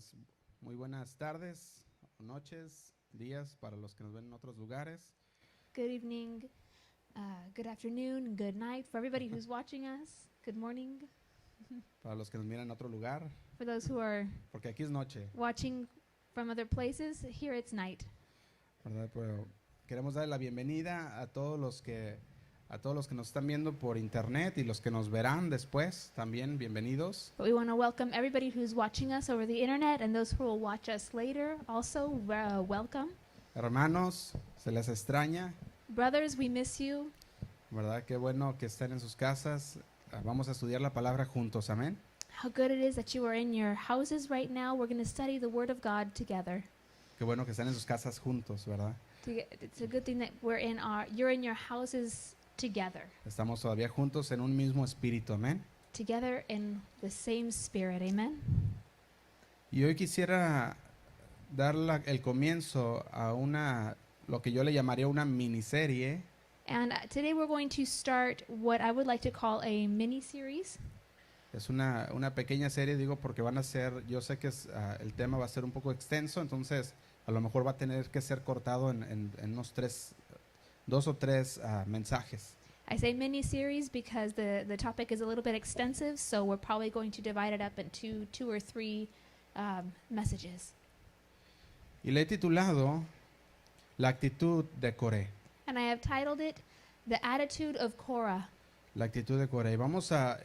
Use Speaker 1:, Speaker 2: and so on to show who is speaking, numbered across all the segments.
Speaker 1: Pues muy buenas tardes, noches, días para los que nos ven en otros lugares.
Speaker 2: Good evening, good afternoon, good night for everybody who's watching us. Good morning
Speaker 1: Para los que nos miran en otro lugar,
Speaker 2: for those who are
Speaker 1: porque aquí es noche,
Speaker 2: watching from other places. Here it's night.
Speaker 1: ¿verdad? Pero queremos darle la bienvenida a todos los que nos están viendo por internet y los que nos verán después también, bienvenidos.
Speaker 2: But we want to welcome everybody who's watching us over the internet and those who will watch us later. Also, welcome.
Speaker 1: Hermanos, se les extraña,
Speaker 2: Brothers, we miss you.
Speaker 1: ¿verdad? Qué bueno que estén en sus casas. Vamos a estudiar la palabra juntos, amén.
Speaker 2: How good it is that you are in your houses right now. We're going to study the Word of God together.
Speaker 1: Qué bueno que están en sus casas juntos, ¿verdad?
Speaker 2: It's a good thing that you're in your houses together.
Speaker 1: Estamos todavía juntos en un mismo espíritu, amén.
Speaker 2: Together in the same spirit. Amen.
Speaker 1: Y hoy quisiera dar el comienzo a lo que yo le llamaría una miniserie.
Speaker 2: And today we're going to start what I would like to call a mini-series.
Speaker 1: Es una pequeña serie, digo, porque van a ser, yo sé que el tema va a ser un poco extenso, entonces a lo mejor va a tener que ser cortado en unos 2 o 3 mensajes.
Speaker 2: I say mini-series because the topic is a little bit extensive, so we're probably going to divide it up into 2 or 3 messages.
Speaker 1: Y le he titulado La actitud de Coré.
Speaker 2: And I have titled it, The Attitude of Korah.
Speaker 1: La actitud de Coré. Y vamos a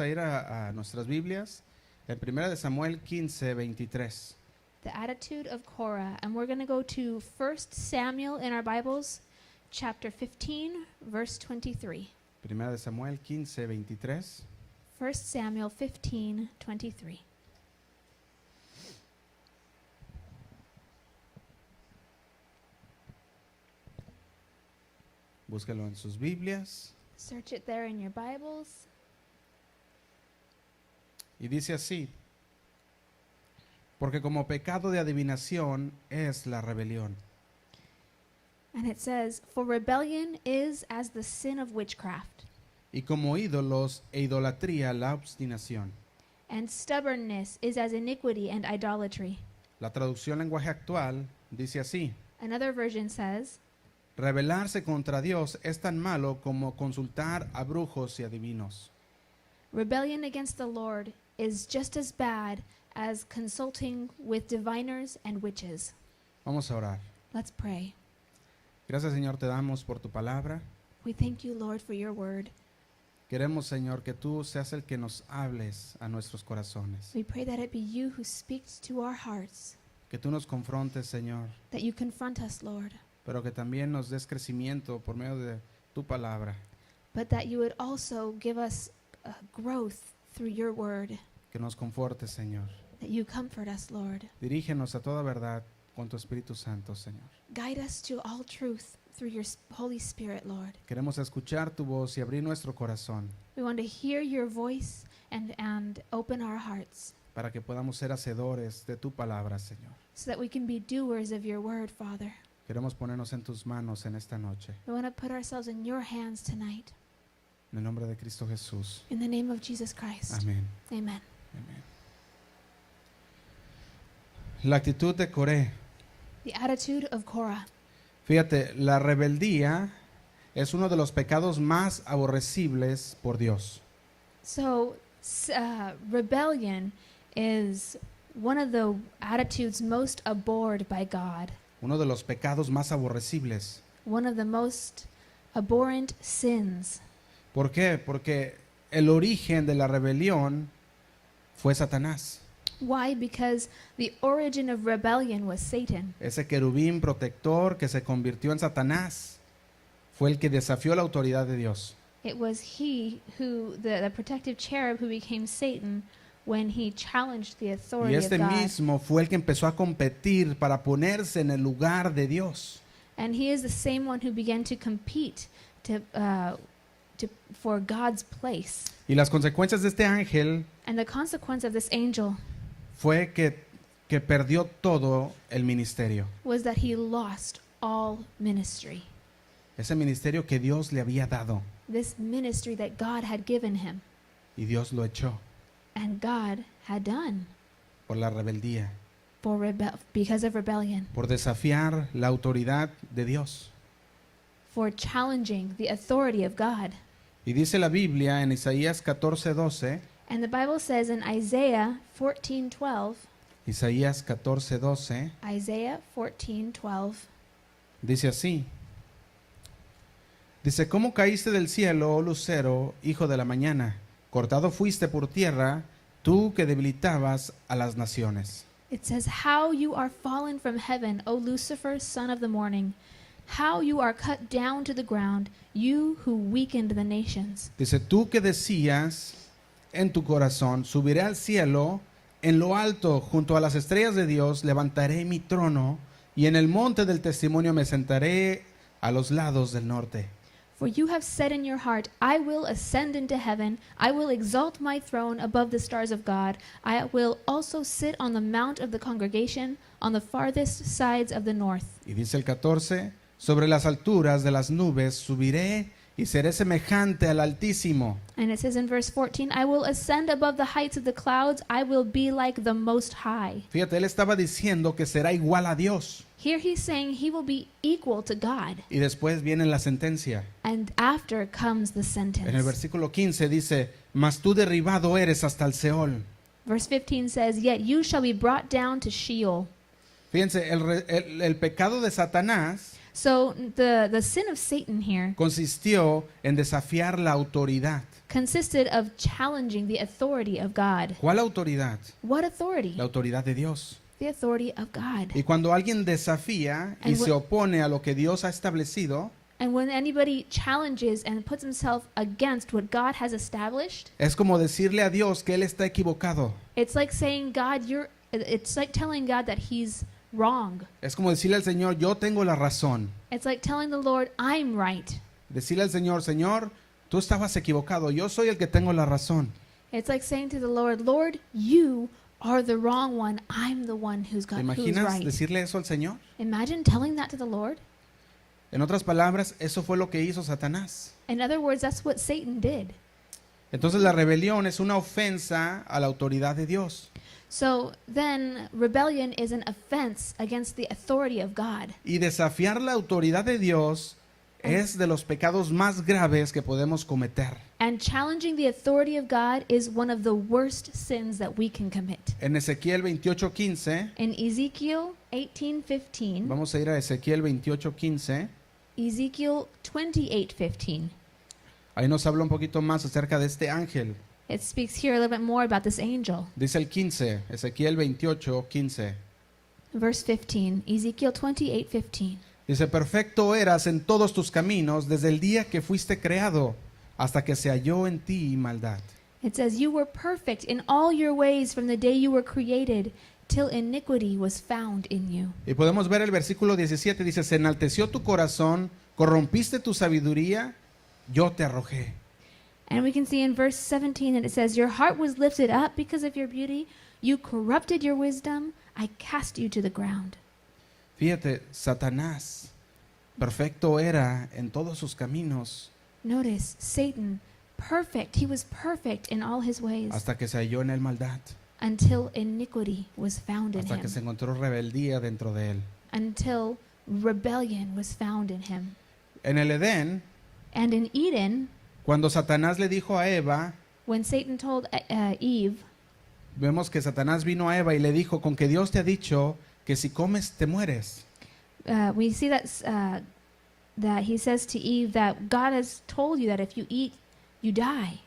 Speaker 1: ir a nuestras Biblias en 1 de Samuel 15, 23.
Speaker 2: The Attitude of Korah. And we're going to go to 1 Samuel in our Bibles, chapter 15, verse 23.
Speaker 1: 1 de Samuel 15, 23.
Speaker 2: 1 Samuel 15, 23.
Speaker 1: Búsquelo en sus Biblias.
Speaker 2: Search it there in your Bibles.
Speaker 1: Y dice así: porque como pecado de adivinación es la rebelión,
Speaker 2: And it says, For rebellion is as the sin of witchcraft,
Speaker 1: y como ídolos e idolatría la obstinación.
Speaker 2: and stubbornness is as iniquity and idolatry.
Speaker 1: La traducción lenguaje actual dice así:
Speaker 2: Another version says,
Speaker 1: rebelarse contra Dios es tan malo como consultar a brujos y adivinos.
Speaker 2: Rebellion against the Lord is just as bad as consulting with diviners and witches.
Speaker 1: Vamos a orar.
Speaker 2: Let's pray.
Speaker 1: Gracias, Señor, te damos por tu palabra.
Speaker 2: We thank you, Lord, for your word.
Speaker 1: Queremos, Señor, que tú seas el que nos hables a nuestros corazones.
Speaker 2: We pray that it be you who speaks to our hearts,
Speaker 1: Que tú nos confrontes, Señor,
Speaker 2: that you confront us, Lord,
Speaker 1: pero que también nos des crecimiento por medio de tu palabra.
Speaker 2: but that you would also give us growth through your word,
Speaker 1: Que nos confortes, Señor.
Speaker 2: that you comfort us, Lord.
Speaker 1: Dirígenos a toda verdad con tu Espíritu Santo, Señor.
Speaker 2: Guide us to all truth through your Holy Spirit, Lord.
Speaker 1: Queremos escuchar tu voz y abrir nuestro corazón
Speaker 2: We want to hear your voice and open our hearts
Speaker 1: para que podamos ser hacedores de tu palabra, Señor.
Speaker 2: so that we can be doers of your word, Father.
Speaker 1: Queremos ponernos en tus manos en esta noche.
Speaker 2: We want to put ourselves in your hands tonight.
Speaker 1: En el nombre de Cristo Jesús.
Speaker 2: In the name of Jesus Christ.
Speaker 1: Amén.
Speaker 2: Amen.
Speaker 1: Amén. La actitud de Coré.
Speaker 2: The attitude of Korah.
Speaker 1: Fíjate, la rebeldía es uno de los pecados más aborrecibles por Dios.
Speaker 2: So, rebellion is one of the attitudes most abhorred by God.
Speaker 1: Uno de los pecados más aborrecibles.
Speaker 2: One of the most abhorrent sins.
Speaker 1: ¿Por qué? Porque el origen de la rebelión fue Satanás.
Speaker 2: Why? Because the origin of rebellion was Satan.
Speaker 1: Ese querubín protector que se convirtió en Satanás fue el que desafió la autoridad de Dios.
Speaker 2: It was he who, the protective cherub who became Satan when he challenged the
Speaker 1: Y
Speaker 2: authority of
Speaker 1: este
Speaker 2: God.
Speaker 1: mismo fue el que empezó a competir para ponerse en el lugar de Dios.
Speaker 2: And he is the same one who began to compete for God's place.
Speaker 1: Y las consecuencias de este ángel
Speaker 2: And the consequence of this angel
Speaker 1: fue que perdió todo el ministerio.
Speaker 2: was that he lost all ministry.
Speaker 1: Ese ministerio que Dios le había dado.
Speaker 2: This ministry that God had given him
Speaker 1: Y Dios lo echó
Speaker 2: and God had done
Speaker 1: por la rebeldía.
Speaker 2: because of rebellion,
Speaker 1: por desafiar la autoridad de Dios.
Speaker 2: for challenging the authority of God.
Speaker 1: Y dice la Biblia en Isaías 14:12,
Speaker 2: And the Bible says in Isaiah 14:12,
Speaker 1: Isaías 14:12,
Speaker 2: Isaiah 14:12,
Speaker 1: dice así. Dice, ¿cómo caíste del cielo, oh lucero, hijo de la mañana? Cortado fuiste por tierra, tú que debilitabas a las naciones.
Speaker 2: it says, "How you are fallen from heaven, O Lucifer, son of the morning! How you are cut down to the ground, you who weakened the nations."
Speaker 1: Dice, tú que decías en tu corazón, subiré al cielo, en lo alto, junto a las estrellas de Dios, levantaré mi trono, y en el monte del testimonio me sentaré a los lados del norte.
Speaker 2: For you have said in your heart, "I will ascend into heaven. I will exalt my throne above the stars of God. I will also sit on the mount of the congregation on the farthest sides of the north."
Speaker 1: Y dice el 14, sobre las alturas de las nubes subiré y seré semejante al Altísimo.
Speaker 2: And it says in verse 14, "I will ascend above the heights of the clouds. I will be like the Most High."
Speaker 1: Fíjate, él estaba diciendo que será igual a Dios.
Speaker 2: Here he's saying he will be equal to God.
Speaker 1: Y después viene la sentencia.
Speaker 2: And after comes the
Speaker 1: En el
Speaker 2: sentence.
Speaker 1: versículo 15 dice, mas tú derribado eres hasta el Seol.
Speaker 2: Verse 15 says, "Yet you shall be brought down to Sheol."
Speaker 1: Fíjense, el pecado de Satanás
Speaker 2: So the sin of Satan here
Speaker 1: consistió en desafiar la autoridad.
Speaker 2: consisted of challenging the authority of God.
Speaker 1: ¿Cuál autoridad?
Speaker 2: What authority?
Speaker 1: La autoridad de Dios.
Speaker 2: The authority of God.
Speaker 1: Y cuando alguien desafía y
Speaker 2: And
Speaker 1: se opone a lo que Dios ha establecido,
Speaker 2: And when anybody challenges and puts himself against what God has established,
Speaker 1: es como decirle a Dios que Él está equivocado.
Speaker 2: it's like saying, God, it's like telling God that he's wrong.
Speaker 1: Es como decirle al Señor, yo tengo la razón.
Speaker 2: It's like telling the Lord, I'm right.
Speaker 1: Decirle al Señor, Señor, tú estabas equivocado, yo soy el que tengo la razón.
Speaker 2: It's like saying to the Lord, Lord, you are the wrong one. I'm the one
Speaker 1: ¿Te
Speaker 2: who's
Speaker 1: imaginas
Speaker 2: right.
Speaker 1: decirle eso al Señor?
Speaker 2: Imagine telling that to the Lord.
Speaker 1: En otras palabras, eso fue lo que hizo Satanás.
Speaker 2: In other words, that's what Satan did.
Speaker 1: Entonces la rebelión es una ofensa a la autoridad de Dios.
Speaker 2: So then rebellion is an offense against the authority of God.
Speaker 1: Y desafiar la autoridad de Dios es de los pecados más graves que podemos cometer.
Speaker 2: And challenging the authority of God is one of the worst sins that we can commit.
Speaker 1: En Ezequiel 28:15,
Speaker 2: In Ezekiel 18:15,
Speaker 1: vamos a ir a Ezequiel 28:15,
Speaker 2: Ezekiel 28:15,
Speaker 1: ahí nos habla un poquito más acerca de este ángel.
Speaker 2: it speaks here a little bit more about this angel.
Speaker 1: Dice el 15, Ezequiel 28:15.
Speaker 2: Verse 15, Ezekiel 28:15.
Speaker 1: Dice, perfecto eras en todos tus caminos desde el día que fuiste creado hasta que se halló en ti maldad.
Speaker 2: It says, "You were perfect in all your ways from the day you were created till iniquity was found in you."
Speaker 1: Y podemos ver el versículo 17, dice, se enalteció tu corazón, corrompiste tu sabiduría, yo te arrojé.
Speaker 2: And we can see in verse 17 that it says, "Your heart was lifted up because of your beauty. You corrupted your wisdom. I cast you to the ground."
Speaker 1: Fíjate, Satanás, perfecto era en todos sus caminos
Speaker 2: Notice, Satan, perfect. He was perfect in all his ways
Speaker 1: hasta que se halló en él maldad,
Speaker 2: until iniquity was found in
Speaker 1: hasta que se
Speaker 2: him,
Speaker 1: encontró rebeldía dentro de él.
Speaker 2: until rebellion was found in him.
Speaker 1: En el Edén,
Speaker 2: And in Eden,
Speaker 1: cuando Satanás le dijo a Eva,
Speaker 2: when Satan told Eve,
Speaker 1: vemos que Satanás vino a Eva y le dijo, con que Dios te ha dicho que si comes te mueres.
Speaker 2: we see that he says to Eve that God has told you that if you eat, you die.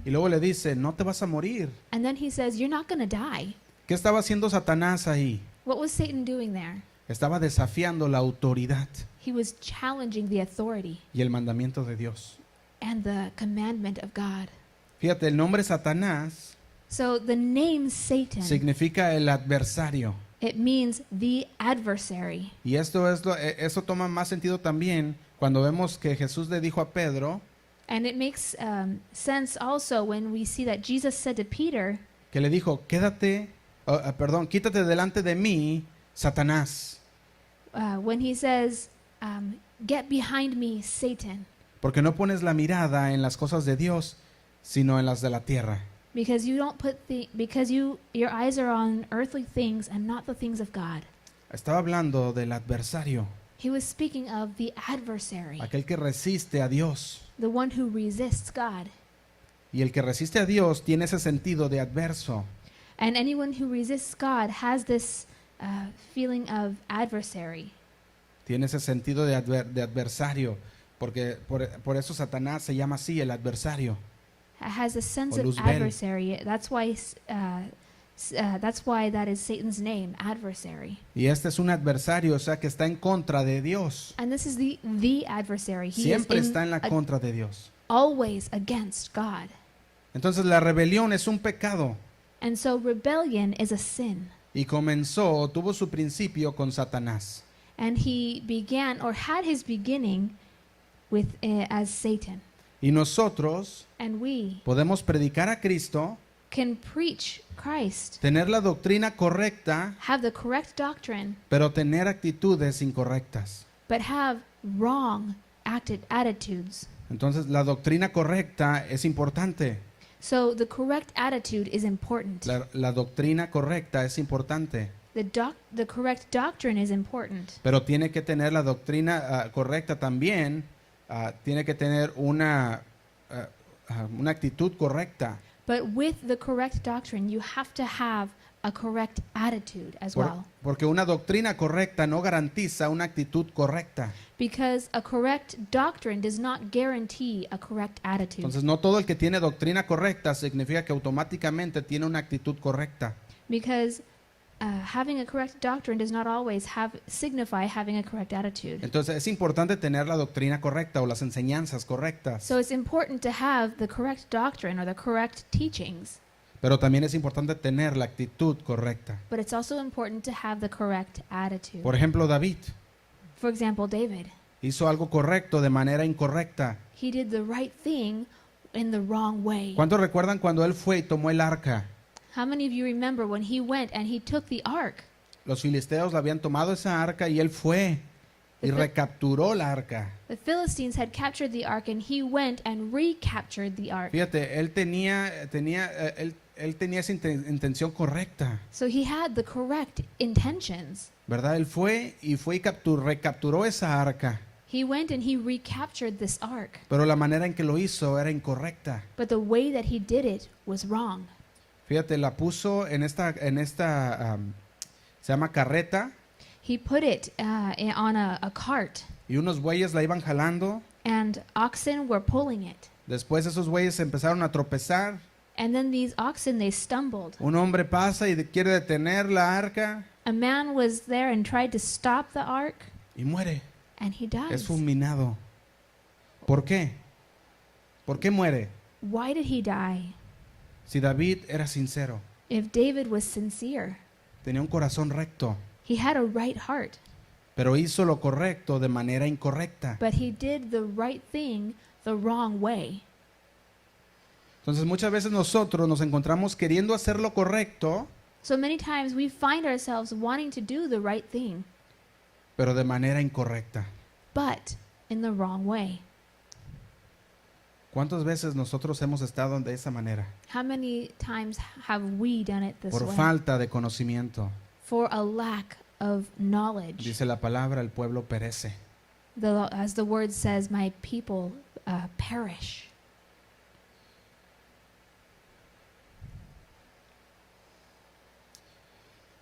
Speaker 1: Y luego le dice, no te vas a morir.
Speaker 2: And then he says, you're not going to die.
Speaker 1: ¿Qué estaba haciendo Satanás ahí?
Speaker 2: What was Satan doing there?
Speaker 1: Estaba desafiando la autoridad
Speaker 2: He was challenging the authority
Speaker 1: y el mandamiento de Dios.
Speaker 2: and the commandment of God.
Speaker 1: Fíjate, el nombre Satanás
Speaker 2: So the name Satan,
Speaker 1: significa el adversario.
Speaker 2: it means the adversary.
Speaker 1: Y eso toma más sentido también cuando vemos que Jesús le dijo a Pedro
Speaker 2: And it makes sense also when we see that Jesus said to Peter,
Speaker 1: que le dijo, quítate delante de mí, Satanás,
Speaker 2: when he says, "Get behind me, Satan,"
Speaker 1: porque no pones la mirada en las cosas de Dios, sino en las de la tierra.
Speaker 2: Because you don't put your eyes are on earthly things and not the things of God.
Speaker 1: Estaba hablando del adversario,
Speaker 2: He was speaking of the adversary,
Speaker 1: aquel que resiste a Dios.
Speaker 2: the one who resists God.
Speaker 1: Y el que resiste a Dios tiene ese sentido de adverso.
Speaker 2: And anyone who resists God has this feeling of adversary.
Speaker 1: Tiene ese sentido de adversario, porque por eso Satanás se llama así, el adversario.
Speaker 2: Has a sense
Speaker 1: O
Speaker 2: of
Speaker 1: Luzbel.
Speaker 2: adversary. That's why that is Satan's name, adversary.
Speaker 1: Y este es un adversario, o sea, que está en contra de Dios.
Speaker 2: And this is the adversary. He
Speaker 1: Siempre
Speaker 2: is
Speaker 1: está en la contra de Dios.
Speaker 2: always against God.
Speaker 1: Entonces la rebelión es un pecado
Speaker 2: And so rebellion is a sin.
Speaker 1: y tuvo su principio con Satanás.
Speaker 2: And he began or had his beginning with as Satan.
Speaker 1: Y nosotros
Speaker 2: And we
Speaker 1: podemos predicar a Cristo,
Speaker 2: can preach Christ,
Speaker 1: tener la doctrina correcta,
Speaker 2: have the correct doctrine,
Speaker 1: pero tener actitudes incorrectas.
Speaker 2: but have wrong attitudes.
Speaker 1: Entonces la doctrina correcta es importante.
Speaker 2: So the correct attitude is important.
Speaker 1: La doctrina correcta es importante,
Speaker 2: The correct doctrine is important.
Speaker 1: pero tiene que tener la doctrina correcta también, tiene que tener una actitud correcta.
Speaker 2: But with the correct doctrine, you have to have a correct attitude as well.
Speaker 1: Porque una doctrina correcta no garantiza una actitud correcta.
Speaker 2: Because a correct doctrine does not guarantee a correct attitude.
Speaker 1: Entonces no todo el que tiene doctrina correcta significa que automáticamente tiene una actitud correcta.
Speaker 2: Because having a correct doctrine does not always signify having a correct attitude.
Speaker 1: Entonces es importante tener la doctrina correcta o las enseñanzas correctas.
Speaker 2: So it's important to have the correct doctrine or the correct teachings.
Speaker 1: Pero también es importante tener la actitud correcta.
Speaker 2: But it's also important to have the correct attitude.
Speaker 1: Por ejemplo, David
Speaker 2: For example, David,
Speaker 1: hizo algo correcto de manera incorrecta.
Speaker 2: he did the right thing in the wrong way.
Speaker 1: ¿Cuántos recuerdan cuando él fue y tomó el arca?
Speaker 2: How many of you remember when he went and he took the ark?
Speaker 1: Los filisteos le habían tomado esa arca y él fue y recapturó la arca.
Speaker 2: The Philistines had captured the ark and he went and recaptured the ark.
Speaker 1: Fíjate, él tenía esa intención correcta,
Speaker 2: So he had the correct intentions.
Speaker 1: ¿verdad? Él fue y recapturó esa arca,
Speaker 2: He went and he recaptured this ark.
Speaker 1: pero la manera en que lo hizo era incorrecta.
Speaker 2: But the way that he did it was wrong.
Speaker 1: Fíjate, la puso en esta se llama carreta,
Speaker 2: He put it on a cart,
Speaker 1: y unos bueyes la iban jalando.
Speaker 2: and oxen were pulling it.
Speaker 1: Después esos bueyes empezaron a tropezar.
Speaker 2: And then these oxen, they stumbled.
Speaker 1: Un hombre pasa y quiere detener la arca
Speaker 2: A man was there and tried to stop the ark,
Speaker 1: y muere.
Speaker 2: and he dies.
Speaker 1: Es fulminado. ¿Por qué? ¿Por qué muere?
Speaker 2: Why did he die?
Speaker 1: Si David era sincero,
Speaker 2: If David was sincere,
Speaker 1: tenía un corazón recto,
Speaker 2: he had a right heart,
Speaker 1: pero hizo lo correcto de manera incorrecta.
Speaker 2: but he did the right thing the wrong way.
Speaker 1: Entonces muchas veces nosotros nos encontramos queriendo hacer lo correcto,
Speaker 2: So many times we find ourselves wanting to do the right thing,
Speaker 1: pero de manera incorrecta.
Speaker 2: but in the wrong way.
Speaker 1: ¿Cuántas veces nosotros hemos estado de esa manera?
Speaker 2: How many times have we done it this
Speaker 1: Por
Speaker 2: way?
Speaker 1: falta de conocimiento.
Speaker 2: For a lack of knowledge.
Speaker 1: Dice la palabra, el pueblo perece.
Speaker 2: As the word says, my people perish.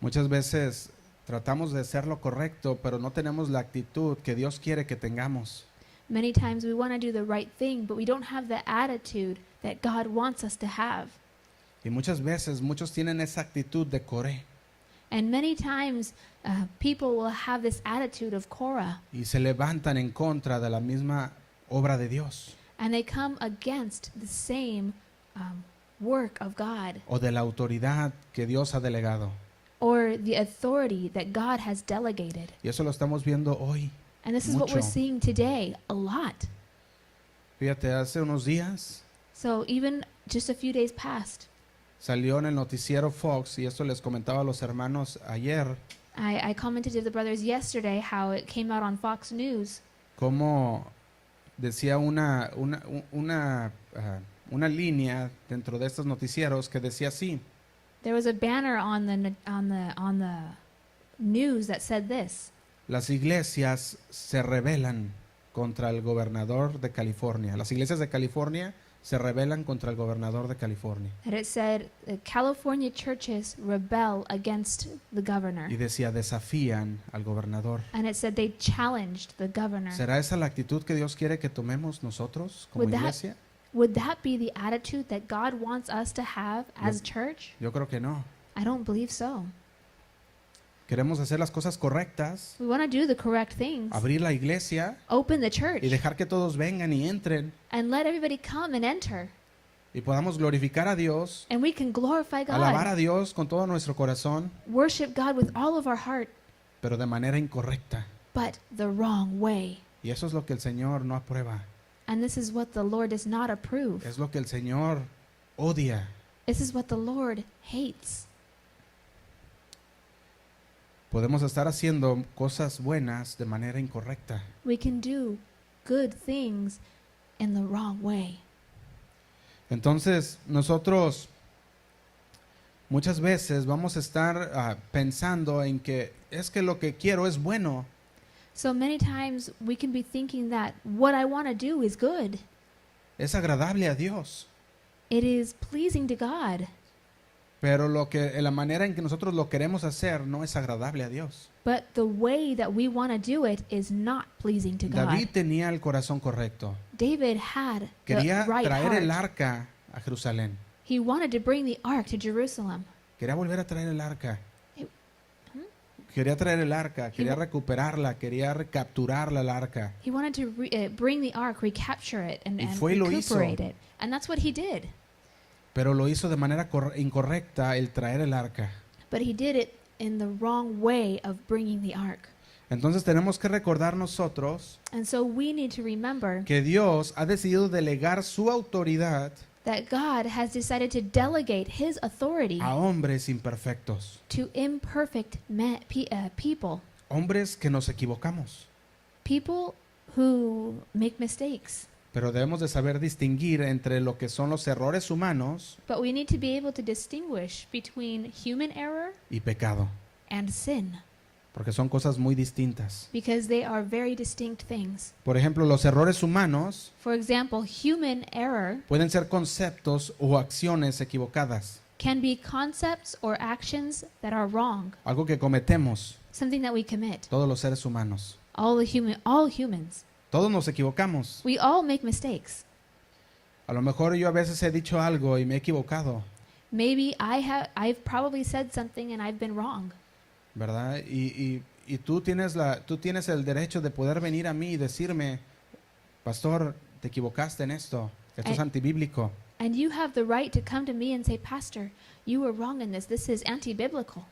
Speaker 1: Muchas veces tratamos de hacer lo correcto, pero no tenemos la actitud que Dios quiere que tengamos.
Speaker 2: Many times we want to do the right thing, but we don't have the attitude that God wants us to have.
Speaker 1: Y muchas veces muchos tienen esa actitud de Coré
Speaker 2: And many times people will have this attitude of Korah,
Speaker 1: y se levantan en contra de la misma obra de Dios
Speaker 2: and they come against the same work of God
Speaker 1: o de la autoridad que Dios ha delegado.
Speaker 2: or the authority that God has delegated.
Speaker 1: Y eso lo estamos viendo hoy.
Speaker 2: And this is what we're
Speaker 1: Mucho.
Speaker 2: seeing today a lot.
Speaker 1: Fíjate, hace unos días
Speaker 2: So even just a few days past,
Speaker 1: salió en el noticiero Fox, y esto les comentaba a los hermanos ayer,
Speaker 2: I commented to the brothers yesterday how it came out on Fox News,
Speaker 1: como decía un una línea dentro de estos noticieros que decía así:
Speaker 2: There was a banner on the news that said this:
Speaker 1: las iglesias se rebelan contra el gobernador de California. Las iglesias de California se rebelan contra el gobernador de California.
Speaker 2: and it said California churches rebel against the governor.
Speaker 1: Y decía, desafían al gobernador.
Speaker 2: And it said they challenged the governor.
Speaker 1: ¿Será esa la actitud que Dios quiere que tomemos nosotros como
Speaker 2: Would that-
Speaker 1: iglesia?
Speaker 2: Would that be the attitude that God wants us to have as church?
Speaker 1: Yo creo que no.
Speaker 2: I don't believe so.
Speaker 1: Queremos hacer las cosas correctas,
Speaker 2: We want to do the correct things.
Speaker 1: abrir la iglesia
Speaker 2: Open the church
Speaker 1: y dejar que todos vengan y entren
Speaker 2: and let everybody come and enter.
Speaker 1: y podamos glorificar a Dios,
Speaker 2: And we can glorify
Speaker 1: alabar a
Speaker 2: God,
Speaker 1: Dios con todo nuestro corazón,
Speaker 2: worship God with all of our heart,
Speaker 1: pero de manera incorrecta.
Speaker 2: but the wrong way.
Speaker 1: Y eso es lo que el Señor no aprueba.
Speaker 2: And this is what the Lord does not approve.
Speaker 1: Es lo que el Señor odia.
Speaker 2: This is what the Lord hates.
Speaker 1: Podemos estar haciendo cosas buenas de manera incorrecta.
Speaker 2: We can do good things in the wrong way.
Speaker 1: Entonces, nosotros muchas veces vamos a estar pensando en que es que lo que quiero es bueno,
Speaker 2: So many times we can be thinking that what I want to do is good.
Speaker 1: es agradable a Dios,
Speaker 2: It is pleasing to God.
Speaker 1: pero la manera en que nosotros lo queremos hacer no es agradable a Dios.
Speaker 2: But the way that we want to do it is not pleasing to God.
Speaker 1: David tenía el corazón correcto.
Speaker 2: David had the
Speaker 1: Quería
Speaker 2: right
Speaker 1: traer el
Speaker 2: heart.
Speaker 1: arca a Jerusalén.
Speaker 2: He wanted to bring the ark to Jerusalem.
Speaker 1: Quería volver a traer el arca.
Speaker 2: He-
Speaker 1: Quería traer el arca, quería recuperarla, quería recapturarla el arca.
Speaker 2: He wanted to bring the ark, recapture it, and
Speaker 1: Y fue y lo hizo.
Speaker 2: recuperate it. And that's what he did.
Speaker 1: Pero lo hizo de manera incorrecta el traer el arca.
Speaker 2: But he did it in the wrong way of bringing the ark.
Speaker 1: Entonces tenemos que recordar nosotros
Speaker 2: And so we need to remember
Speaker 1: que Dios ha decidido delegar su autoridad
Speaker 2: that God has decided to delegate his authority
Speaker 1: a hombres imperfectos,
Speaker 2: to imperfect people,
Speaker 1: hombres que nos equivocamos.
Speaker 2: people who make mistakes.
Speaker 1: Pero debemos de saber distinguir entre lo que son los errores humanos
Speaker 2: But we need to be able to distinguish between human error
Speaker 1: y pecado,
Speaker 2: and sin,
Speaker 1: porque son cosas muy distintas.
Speaker 2: because they are very distinct things.
Speaker 1: Por ejemplo, los errores humanos
Speaker 2: For example, human error
Speaker 1: pueden ser conceptos o acciones equivocadas,
Speaker 2: can be concepts or actions that are wrong,
Speaker 1: algo que cometemos
Speaker 2: something that we commit.
Speaker 1: todos los seres humanos.
Speaker 2: All humans.
Speaker 1: Todos nos equivocamos.
Speaker 2: We all make mistakes.
Speaker 1: A lo mejor yo a veces he dicho algo y me he equivocado,
Speaker 2: Maybe I've probably said something and I've been wrong.
Speaker 1: ¿verdad? Y tú tienes el derecho de poder venir a mí y decirme, pastor, te equivocaste en esto, esto es antibíblico.
Speaker 2: And you have the right to come to me and say, Pastor, you were wrong in this. This is anti-biblical.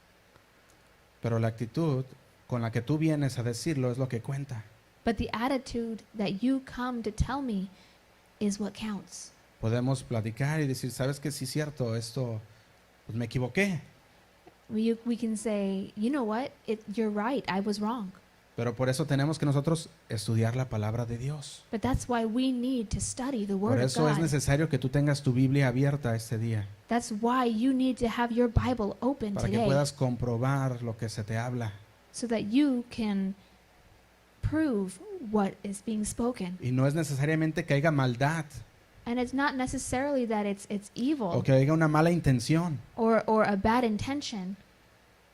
Speaker 1: Pero la actitud con la que tú vienes a decirlo es lo que cuenta.
Speaker 2: But the attitude that you come to tell me is what counts.
Speaker 1: Podemos platicar y decir, ¿sabes qué? Sí es cierto, esto, pues me equivoqué.
Speaker 2: We can say, you know what? You're right. I was wrong.
Speaker 1: Pero por eso tenemos que nosotros estudiar la palabra de Dios.
Speaker 2: But that's why we need to study the Word
Speaker 1: Por
Speaker 2: of
Speaker 1: eso es
Speaker 2: God.
Speaker 1: necesario que tú tengas tu Biblia abierta este día,
Speaker 2: That's why you need to have your Bible open
Speaker 1: para que
Speaker 2: today
Speaker 1: puedas comprobar lo que se te habla.
Speaker 2: so that you can prove what is being spoken.
Speaker 1: Y no es necesariamente que haya maldad
Speaker 2: And it's not necessarily that it's evil
Speaker 1: o que haya una mala intención.
Speaker 2: or a bad intention.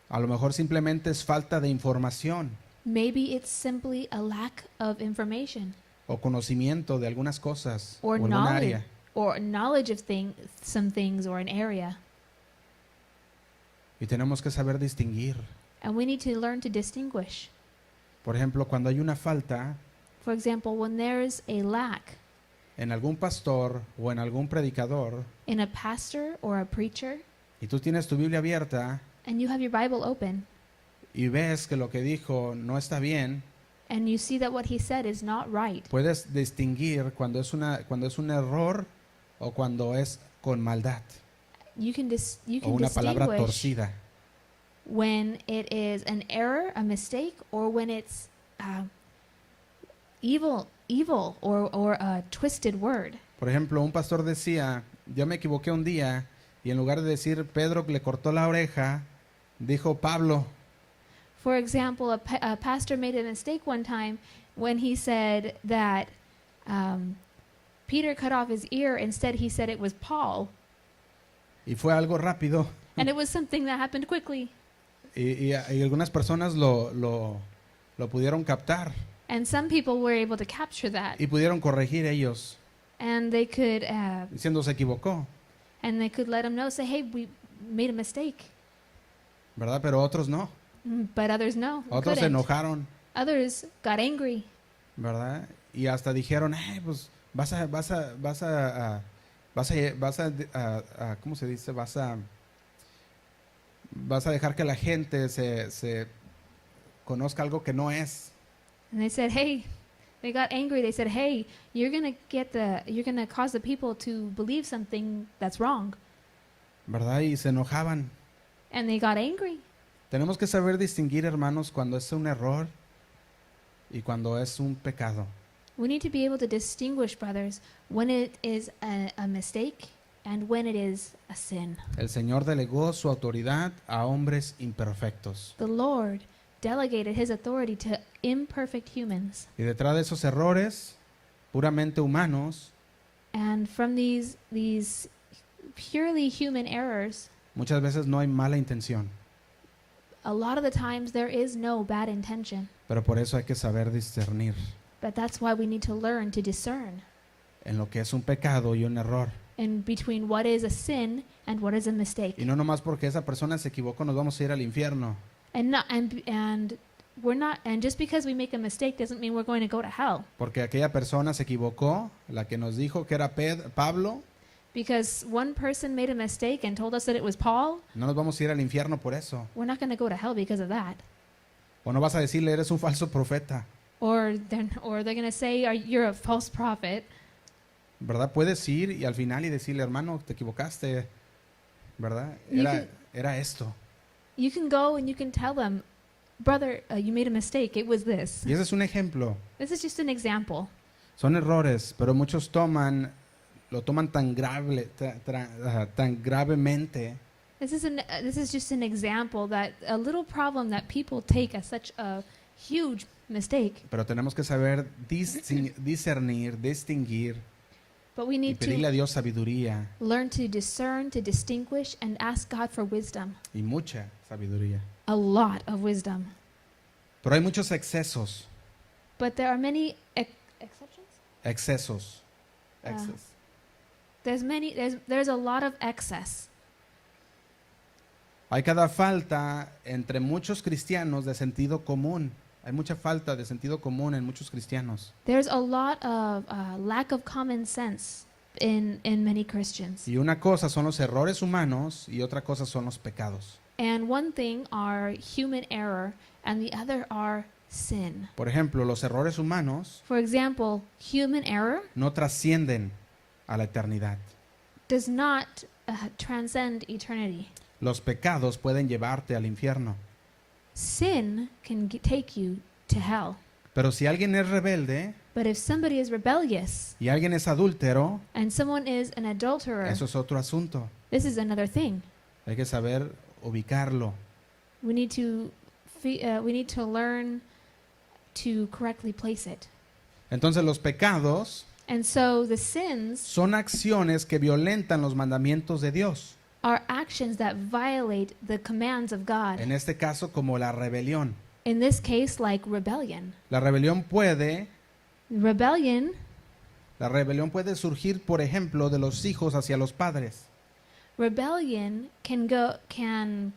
Speaker 1: A lo mejor simplemente es falta de información
Speaker 2: Maybe it's simply a lack of information
Speaker 1: o conocimiento de algunas cosas o
Speaker 2: or
Speaker 1: alguna
Speaker 2: knowledge
Speaker 1: área.
Speaker 2: or knowledge of some things or an area.
Speaker 1: Y tenemos que saber distinguir.
Speaker 2: And we need to learn to distinguish.
Speaker 1: Por ejemplo, cuando hay una falta
Speaker 2: For example, when there's a lack
Speaker 1: en algún pastor o en algún predicador
Speaker 2: in a pastor or a preacher,
Speaker 1: y tú tienes tu Biblia abierta
Speaker 2: and you have your Bible open,
Speaker 1: y ves que lo que dijo no está bien,
Speaker 2: and you see that what he said is not right,
Speaker 1: puedes distinguir cuando es un error o cuando es con maldad
Speaker 2: you can
Speaker 1: o una palabra
Speaker 2: distinguish
Speaker 1: torcida.
Speaker 2: when it is an error, a mistake, or when it's evil or a twisted word.
Speaker 1: Por ejemplo, un pastor decía, yo me equivoqué un día y en lugar de decir Pedro le cortó la oreja, dijo Pablo.
Speaker 2: For example, a pastor made a mistake one time when he said that Peter cut off his ear. Instead, he said it was Paul.
Speaker 1: Y fue algo rápido.
Speaker 2: And it was something that happened quickly.
Speaker 1: Y algunas personas lo pudieron captar
Speaker 2: And some people were able to capture that.
Speaker 1: y pudieron corregir ellos,
Speaker 2: And they could
Speaker 1: diciendo se equivocó,
Speaker 2: let him know, say, hey, we made a mistake.
Speaker 1: ¿verdad? Pero otros no.
Speaker 2: But others no.
Speaker 1: Otros se
Speaker 2: couldn't.
Speaker 1: enojaron,
Speaker 2: Others got angry.
Speaker 1: ¿verdad? Y hasta dijeron, pues ¿cómo se dice? Vas a dejar que la gente se conozca algo que no es.
Speaker 2: And they said, hey, they got angry. They said, hey, you're gonna cause the people to believe something that's wrong.
Speaker 1: ¿Verdad? Y se enojaban.
Speaker 2: And they got angry.
Speaker 1: Tenemos que saber distinguir, hermanos, cuando es un error y cuando es un pecado.
Speaker 2: We need to be able to distinguish, brothers, when it is a mistake and when it is a sin.
Speaker 1: El Señor delegó su autoridad a hombres imperfectos.
Speaker 2: The Lord delegated his authority to imperfect humans.
Speaker 1: Y detrás de esos errores puramente humanos,
Speaker 2: And from these purely human errors,
Speaker 1: muchas veces no hay mala intención.
Speaker 2: a lot of the times there is no bad intention.
Speaker 1: Pero por eso hay que saber discernir
Speaker 2: But that's why we need to learn to discern
Speaker 1: en lo que es un pecado y un error.
Speaker 2: in between what is a sin and what is a mistake.
Speaker 1: Y no nomás porque esa persona se equivocó nos vamos a ir al infierno.
Speaker 2: And just because we make a mistake doesn't mean we're going to go to hell.
Speaker 1: Porque aquella persona se equivocó, la que nos dijo que era Pablo,
Speaker 2: Because one person made a mistake and told us that it was Paul,
Speaker 1: no nos vamos a ir al infierno por eso.
Speaker 2: we're not going to go to hell because of that.
Speaker 1: O no vas a decirle, eres un falso profeta.
Speaker 2: Or they're going to say, you're a false prophet.
Speaker 1: ¿Verdad? Puedes ir y al final y decirle, hermano, te equivocaste. ¿Verdad? Era esto.
Speaker 2: You can go and you can tell them, brother, you made a mistake. It was this.
Speaker 1: Y ese es un ejemplo.
Speaker 2: This is just an example.
Speaker 1: Son errores, pero muchos lo toman tan gravemente
Speaker 2: This is just an example that a little problem that people take as such a huge mistake.
Speaker 1: pero tenemos que saber discernir, distinguir
Speaker 2: But we
Speaker 1: y
Speaker 2: need
Speaker 1: pedirle a
Speaker 2: to
Speaker 1: Dios sabiduría
Speaker 2: learn to discern, to distinguish, and ask God for wisdom.
Speaker 1: y mucha sabiduría.
Speaker 2: A lot of wisdom.
Speaker 1: Pero hay muchos excesos.
Speaker 2: But there are many exceptions.
Speaker 1: Excesos.
Speaker 2: Ah.
Speaker 1: Exces.
Speaker 2: There's a lot of excess.
Speaker 1: Hay cada falta entre muchos cristianos de sentido común. Hay mucha falta de sentido común en muchos cristianos.
Speaker 2: There's a lot of lack of common sense in many Christians.
Speaker 1: Y una cosa son los errores humanos y otra cosa son los pecados.
Speaker 2: And one thing are human error, and the other are sin.
Speaker 1: Por ejemplo, los errores humanos
Speaker 2: For example, human error
Speaker 1: no trascienden a la eternidad.
Speaker 2: does not transcend eternity.
Speaker 1: Los pecados pueden llevarte al infierno.
Speaker 2: Sin can take you to hell.
Speaker 1: Pero si alguien es rebelde
Speaker 2: But if somebody is rebellious
Speaker 1: y alguien es adúltero,
Speaker 2: and someone is an adulterer,
Speaker 1: eso es otro asunto.
Speaker 2: this is another thing.
Speaker 1: Hay que saber ubicarlo.
Speaker 2: We need to learn to correctly place it.
Speaker 1: Entonces los pecados
Speaker 2: And so the sins
Speaker 1: son acciones que violentan los mandamientos de Dios.
Speaker 2: are actions that violate the commands of God.
Speaker 1: En este caso como la rebelión.
Speaker 2: In this case, like rebellion.
Speaker 1: La rebelión puede
Speaker 2: Rebellion
Speaker 1: surgir, por ejemplo, de los hijos hacia los padres.
Speaker 2: Rebellion can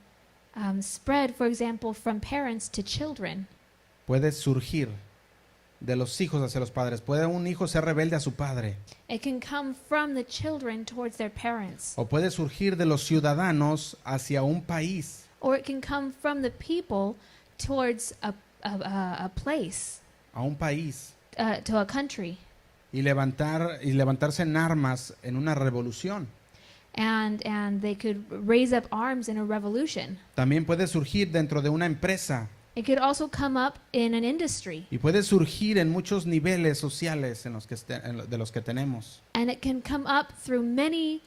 Speaker 2: spread, for example, from parents to children.
Speaker 1: Puede surgir de los hijos hacia los padres. Puede un hijo ser rebelde a su padre.
Speaker 2: It can come from the children towards their parents.
Speaker 1: O puede surgir de los ciudadanos hacia un país.
Speaker 2: Or it can come from the people towards a place,
Speaker 1: A un país.
Speaker 2: to a country.
Speaker 1: Y levantarse en armas en una revolución.
Speaker 2: And they could raise up arms in a revolution.
Speaker 1: También puede surgir dentro de una empresa.
Speaker 2: It could also come up in an industry,
Speaker 1: y puede surgir en muchos niveles sociales en los que de los que tenemos.
Speaker 2: and it can come up through many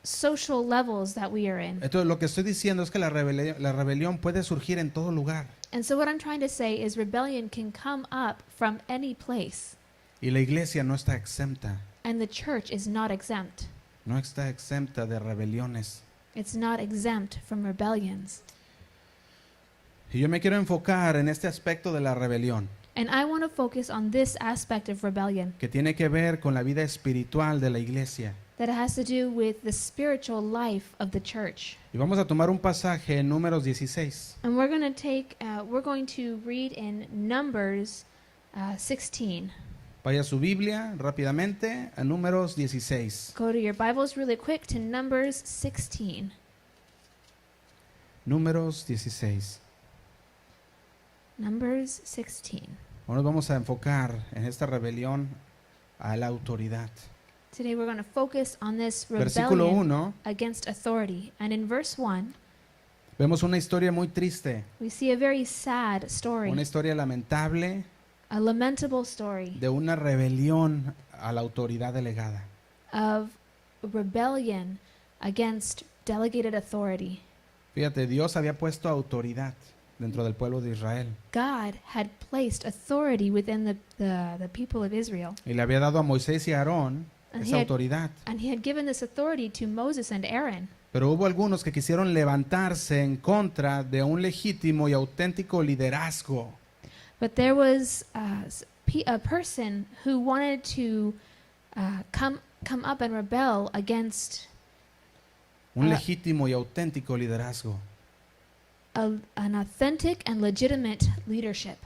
Speaker 2: social levels that we are in.
Speaker 1: Entonces lo que estoy diciendo es que la rebelión puede surgir en todo lugar.
Speaker 2: And so what I'm trying to say is rebellion can come up from any place,
Speaker 1: Y la iglesia no está exenta,
Speaker 2: and the church is not exempt.
Speaker 1: no está exenta de rebeliones.
Speaker 2: It's not exempt from rebellions.
Speaker 1: Y yo me quiero enfocar en este aspecto de la rebelión,
Speaker 2: And I want to focus on this aspect of rebellion
Speaker 1: que tiene que ver con la vida espiritual de la iglesia.
Speaker 2: that has to do with the spiritual life of the church.
Speaker 1: Y vamos a tomar un pasaje en Números 16.
Speaker 2: And we're going to read in Numbers 16.
Speaker 1: Vaya a su Biblia rápidamente a Números 16.
Speaker 2: Go to your Bibles really quick to Numbers 16.
Speaker 1: Números 16.
Speaker 2: Numbers 16.
Speaker 1: Ahora nos vamos a enfocar en esta rebelión a la autoridad.
Speaker 2: Today we're going to focus on this
Speaker 1: Versículo
Speaker 2: rebellion
Speaker 1: 1,
Speaker 2: against authority. And in verse 1,
Speaker 1: vemos una historia muy triste,
Speaker 2: we see a very sad story,
Speaker 1: una historia lamentable
Speaker 2: a lamentable story
Speaker 1: de una rebelión a la autoridad delegada.
Speaker 2: of rebellion against delegated authority.
Speaker 1: Fíjate, Dios había puesto autoridad dentro del pueblo de Israel
Speaker 2: God had placed authority within the people of Israel,
Speaker 1: y le había dado a Moisés y a Aarón
Speaker 2: And
Speaker 1: esa
Speaker 2: he had-
Speaker 1: autoridad.
Speaker 2: and he had given this authority to Moses and Aaron.
Speaker 1: Pero hubo algunos que quisieron levantarse en contra de un legítimo y auténtico liderazgo.
Speaker 2: But there was a person who wanted to come up and rebel against
Speaker 1: Un
Speaker 2: Ah.
Speaker 1: legítimo y auténtico liderazgo.
Speaker 2: an authentic and legitimate leadership,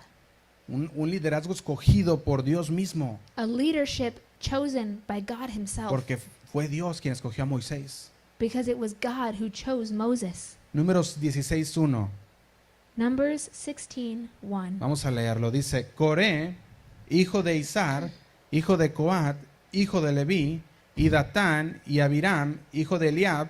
Speaker 1: Un liderazgo escogido por Dios mismo,
Speaker 2: a leadership chosen by God himself,
Speaker 1: porque fue Dios quien escogió a Moisés.
Speaker 2: because it was God who chose Moses.
Speaker 1: Números 16:1.
Speaker 2: Numbers 16:1.
Speaker 1: Vamos a leerlo. Dice, Coré, hijo de Izar, hijo de Coat, hijo de Leví, y Datán y Abiram, hijo de Eliab,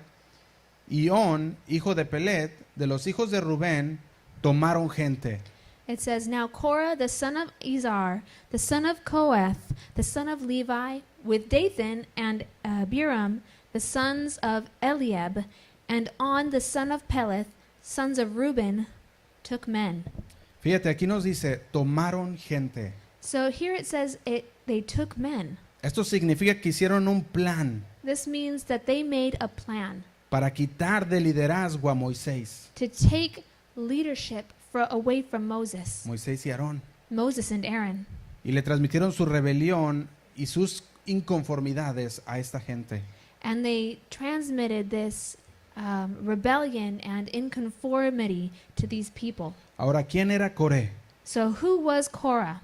Speaker 1: y On, hijo de Pelet, de los hijos de Rubén, tomaron gente.
Speaker 2: It says, Now Korah, the son of Izhar, the son of Kohath, the son of Levi, with Dathan and Abiram, the sons of Eliab, and On, the son of Peleth, sons of Reuben, took men.
Speaker 1: Fíjate, aquí nos dice, tomaron gente.
Speaker 2: So here it says they took men.
Speaker 1: Esto significa que hicieron un plan
Speaker 2: This means that they made a plan
Speaker 1: para quitar de liderazgo a Moisés,
Speaker 2: to take leadership away from Moses,
Speaker 1: Moisés y Aarón,
Speaker 2: Moses and Aaron.
Speaker 1: y le transmitieron su rebelión y sus inconformidades a esta gente.
Speaker 2: And they transmitted this rebellion and inconformity to these people.
Speaker 1: Ahora, ¿quién era Coré?
Speaker 2: So who was Korah?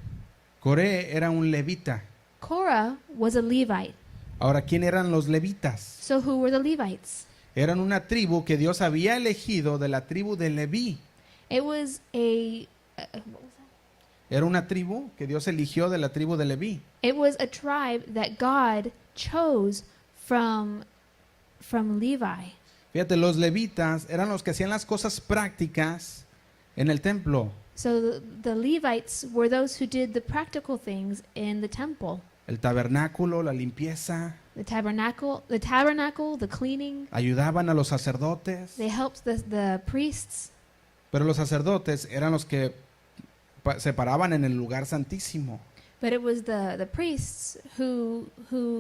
Speaker 1: Coré era un levita.
Speaker 2: Korah was a Levite.
Speaker 1: Ahora, ¿quién eran los levitas?
Speaker 2: So who were the Levites?
Speaker 1: Eran una tribu que Dios había elegido de la tribu de Leví.
Speaker 2: It was what was that?
Speaker 1: Era una tribu que Dios eligió de la tribu de Leví.
Speaker 2: It was a tribe that God chose from Levi.
Speaker 1: Fíjate, los levitas eran los que hacían las cosas prácticas en el templo.
Speaker 2: So the Levites were those who did the practical things in the temple.
Speaker 1: El tabernáculo, la limpieza,
Speaker 2: The tabernacle, the cleaning.
Speaker 1: ayudaban a los sacerdotes.
Speaker 2: They helped the priests.
Speaker 1: Pero los sacerdotes eran los que se paraban en el lugar santísimo.
Speaker 2: But it was the priests who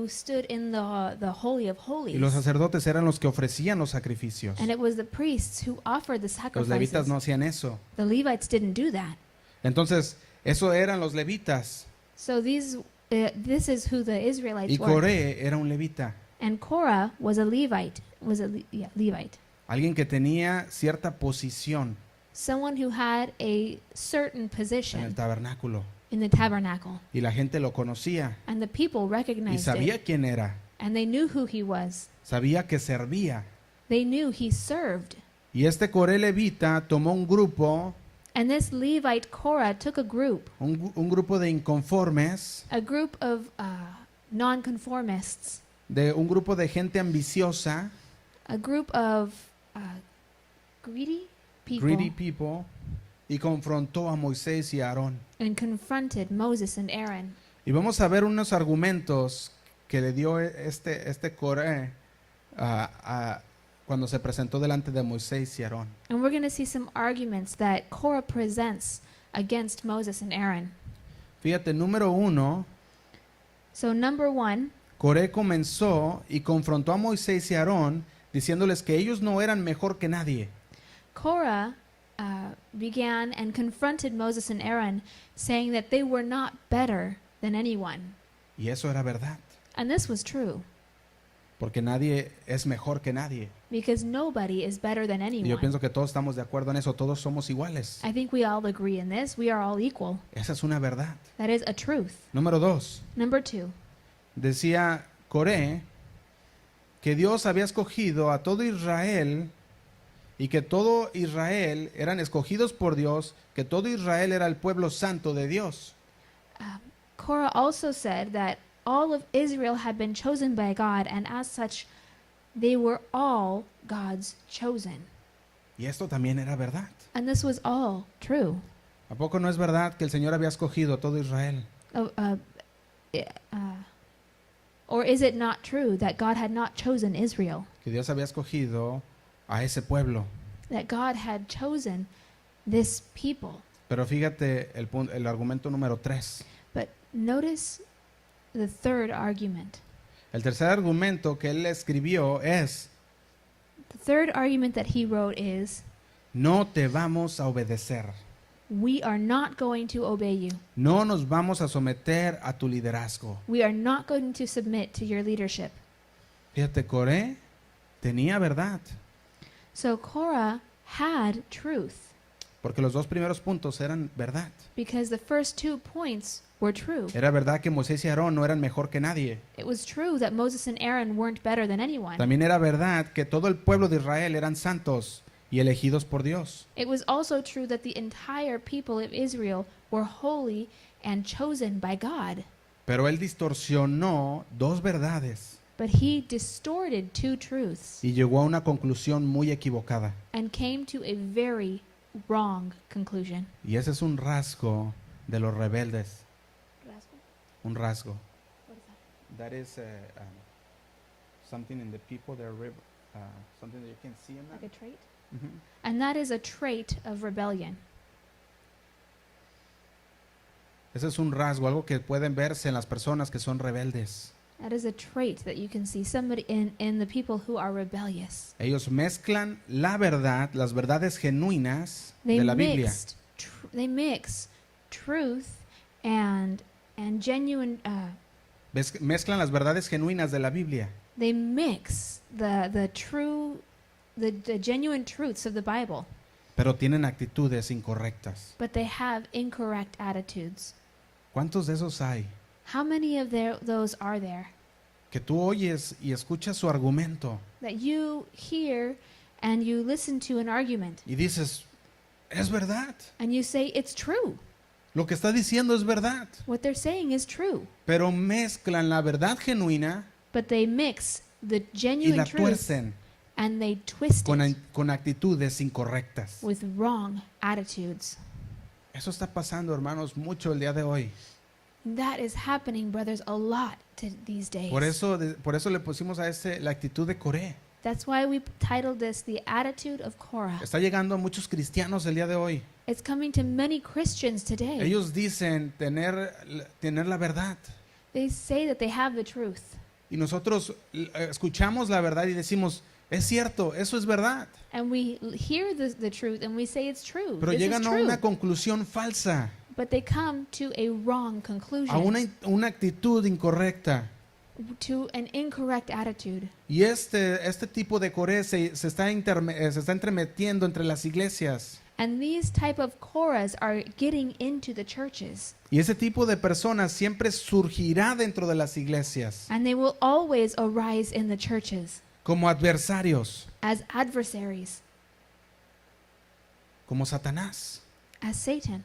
Speaker 2: stood in the Holy of
Speaker 1: Y los
Speaker 2: Holies.
Speaker 1: sacerdotes eran los que ofrecían los sacrificios.
Speaker 2: And it was the priests who offered the
Speaker 1: Los levitas
Speaker 2: sacrifices.
Speaker 1: no hacían eso.
Speaker 2: The Levites didn't do that.
Speaker 1: Entonces, eso eran los levitas.
Speaker 2: So this is who the Israelites
Speaker 1: Y
Speaker 2: were.
Speaker 1: Coré era un levita.
Speaker 2: And Korah was a Levite. Levite.
Speaker 1: Alguien que tenía cierta posición
Speaker 2: Someone who had a certain
Speaker 1: en el
Speaker 2: position
Speaker 1: tabernáculo.
Speaker 2: in the tabernacle.
Speaker 1: Y la gente lo conocía.
Speaker 2: And the people
Speaker 1: Y
Speaker 2: recognized
Speaker 1: sabía
Speaker 2: it.
Speaker 1: quién era.
Speaker 2: And they knew who he was.
Speaker 1: Sabía que servía.
Speaker 2: They knew he served.
Speaker 1: Y este Coré levita tomó un grupo,
Speaker 2: And this Levite Korah took a group
Speaker 1: un grupo de inconformes,
Speaker 2: of nonconformists,
Speaker 1: de un grupo de gente ambiciosa,
Speaker 2: a group of greedy people,
Speaker 1: greedy people, y confrontó a Moisés y a Aarón.
Speaker 2: and confronted Moses and Aaron.
Speaker 1: Y vamos a ver unos argumentos que le dio este Coré cuando se presentó delante de Moisés y Aarón.
Speaker 2: And we're going to see some arguments that Korah presents against Moses and Aaron.
Speaker 1: Fíjate, número 1,
Speaker 2: So number one,
Speaker 1: Coré comenzó y confrontó a Moisés y Aarón diciéndoles que ellos no eran mejor que nadie.
Speaker 2: Korah began and confronted Moses and Aaron, saying that they were not better than anyone.
Speaker 1: Y eso era verdad,
Speaker 2: And this was true,
Speaker 1: porque nadie es mejor que nadie.
Speaker 2: because nobody is better than
Speaker 1: Y yo
Speaker 2: anyone.
Speaker 1: pienso que todos estamos de acuerdo en eso, todos somos iguales.
Speaker 2: I think we all agree in this. We are all equal.
Speaker 1: Esa es una verdad.
Speaker 2: That is a truth.
Speaker 1: Número 2,
Speaker 2: Number two,
Speaker 1: decía Coré que Dios había escogido a todo Israel y que todo Israel eran escogidos por Dios, que todo Israel era el pueblo santo de Dios.
Speaker 2: Korah also said that all of Israel had been chosen by God, and as such, they were all God's chosen.
Speaker 1: Y esto también era verdad.
Speaker 2: And this was all true.
Speaker 1: ¿A poco no es verdad que el Señor había escogido a todo Israel?
Speaker 2: Or is it not true that God had not chosen Israel?
Speaker 1: Que Dios había escogido a ese pueblo.
Speaker 2: That God had chosen this people?
Speaker 1: Pero fíjate el argumento número 3.
Speaker 2: But notice the third argument.
Speaker 1: El tercer argumento que él escribió es:
Speaker 2: The third argument that he wrote is,
Speaker 1: no te vamos a obedecer.
Speaker 2: we are not going to obey you.
Speaker 1: No nos vamos a someter a tu liderazgo.
Speaker 2: We are not going to submit to your leadership.
Speaker 1: Fíjate, Coré tenía verdad,
Speaker 2: So Korah had truth,
Speaker 1: porque los dos primeros puntos eran verdad.
Speaker 2: because the first 2 points were true.
Speaker 1: Era verdad que Moisés y Aarón no eran mejor que nadie.
Speaker 2: It was true that Moses and Aaron weren't better than anyone.
Speaker 1: También era verdad que todo el pueblo de Israel eran santos y elegidos por Dios.
Speaker 2: It was also true that the entire people of Israel were holy and chosen by God.
Speaker 1: Pero él distorsionó dos verdades
Speaker 2: But he distorted 2 truths
Speaker 1: y llegó a una conclusión muy equivocada.
Speaker 2: and came to a very wrong conclusion.
Speaker 1: Y ese es un rasgo de los rebeldes. Un rasgo. That is something in the people that are something that you can see in that.
Speaker 2: Like a trait?
Speaker 1: Mhm.
Speaker 2: And that is a trait of rebellion.
Speaker 1: Ese es un rasgo, algo que pueden verse en las personas que son rebeldes.
Speaker 2: That is a trait that you can see somebody in the people who are rebellious.
Speaker 1: Ellos mezclan la verdad, las verdades genuinas
Speaker 2: They
Speaker 1: de la Biblia,
Speaker 2: they mix truth and genuine.
Speaker 1: Mezclan las verdades genuinas de la Biblia,
Speaker 2: They mix the genuine truths of the Bible,
Speaker 1: pero tienen actitudes incorrectas.
Speaker 2: but they have incorrect attitudes.
Speaker 1: ¿Cuántos de esos hay?
Speaker 2: How many of those are there
Speaker 1: Que tú oyes y escuchas su argumento
Speaker 2: that you hear and you listen to an argument
Speaker 1: y dices, es verdad,
Speaker 2: and you say it's true?
Speaker 1: lo que está diciendo es verdad,
Speaker 2: What they're saying is true,
Speaker 1: pero mezclan la verdad genuina
Speaker 2: but they mix the
Speaker 1: y
Speaker 2: genuine
Speaker 1: la
Speaker 2: truth
Speaker 1: tuercen
Speaker 2: and they twist it
Speaker 1: con actitudes incorrectas.
Speaker 2: with wrong attitudes.
Speaker 1: Eso está pasando, hermanos, mucho el día de hoy.
Speaker 2: That is happening, brothers, a lot these days.
Speaker 1: Por eso le pusimos a la actitud de Coré.
Speaker 2: That's why we titled this The Attitude of Korah.
Speaker 1: Está llegando a muchos cristianos el día de hoy.
Speaker 2: It's coming to many Christians today.
Speaker 1: Ellos dicen tener la verdad.
Speaker 2: They say that they have the truth.
Speaker 1: Y nosotros escuchamos la verdad y decimos, es cierto, eso es verdad.
Speaker 2: And we hear the truth and we say it's true.
Speaker 1: Pero
Speaker 2: This is
Speaker 1: llegan a
Speaker 2: true.
Speaker 1: una conclusión falsa,
Speaker 2: But they come to a wrong
Speaker 1: a
Speaker 2: conclusion,
Speaker 1: una actitud incorrecta.
Speaker 2: to an incorrect attitude.
Speaker 1: Y este tipo de Coré se está entremetiendo entre las iglesias.
Speaker 2: And these type of Korahs are getting into the churches.
Speaker 1: Y ese tipo de personas siempre surgirá dentro de las iglesias
Speaker 2: And they will always arise in the churches
Speaker 1: como adversarios,
Speaker 2: as adversaries,
Speaker 1: como Satanás.
Speaker 2: as Satan.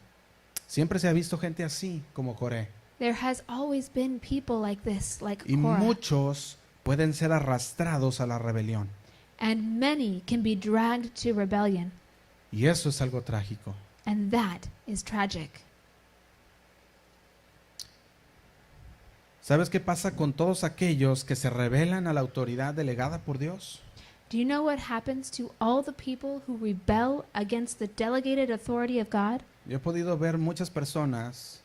Speaker 1: Siempre se ha visto gente así como Coré.
Speaker 2: There has always been people like this, like
Speaker 1: Y
Speaker 2: Korah.
Speaker 1: muchos pueden ser arrastrados a la rebelión.
Speaker 2: And many can be dragged to rebellion.
Speaker 1: Y eso es algo trágico.
Speaker 2: And that is tragic.
Speaker 1: ¿Sabes qué pasa con todos aquellos que se rebelan a la autoridad delegada por Dios?
Speaker 2: Do you know what happens to all the people who rebel against the delegated authority of God?
Speaker 1: Yo he podido ver muchas personas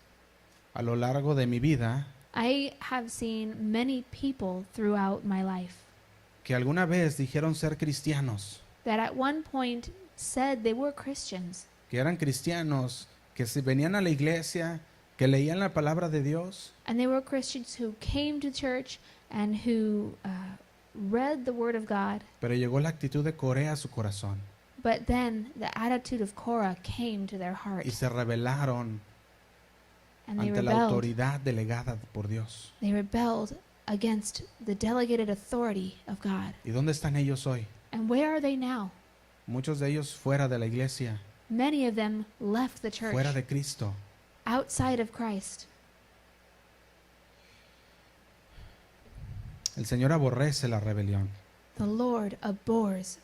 Speaker 1: a lo largo de mi vida
Speaker 2: I have seen many people throughout my life
Speaker 1: que alguna vez dijeron ser cristianos,
Speaker 2: that at one point said they were Christians,
Speaker 1: que eran cristianos, que se venían a la iglesia, que leían la palabra de Dios,
Speaker 2: and they were Christians who came to church and who read the Word of God,
Speaker 1: pero llegó la actitud de Corea a su corazón
Speaker 2: but then the attitude of Korah came to their heart,
Speaker 1: y se rebelaron
Speaker 2: and they
Speaker 1: ante la
Speaker 2: rebelled.
Speaker 1: autoridad delegada por Dios.
Speaker 2: They rebelled against the delegated authority of God.
Speaker 1: ¿Y dónde están ellos hoy?
Speaker 2: And where are they now?
Speaker 1: Muchos de ellos fuera de la iglesia,
Speaker 2: Many of them left the church,
Speaker 1: fuera de Cristo.
Speaker 2: outside of Christ.
Speaker 1: El Señor aborrece la rebelión.
Speaker 2: The Lord abhors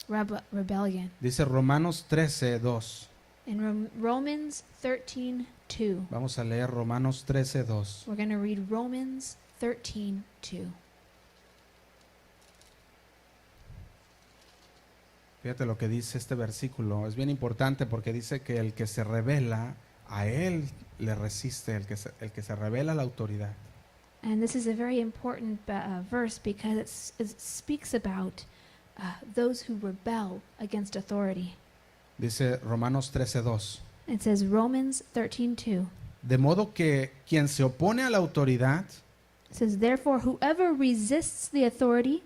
Speaker 2: rebellion.
Speaker 1: Dice Romanos 13:2.
Speaker 2: In Romans 13:2,
Speaker 1: Vamos a leer Romanos 13:2.
Speaker 2: we're going to read Romans 13:2.
Speaker 1: Fíjate lo que dice este versículo. Es bien importante porque dice que el que se rebela, a él le resiste, el que se revela a la autoridad.
Speaker 2: And this is a very important verse because it speaks about those who rebel against authority.
Speaker 1: Dice Romanos 13:2.
Speaker 2: It says Romans 13:2.
Speaker 1: De modo que quien se opone a la autoridad,
Speaker 2: It says, therefore, whoever resists the authority,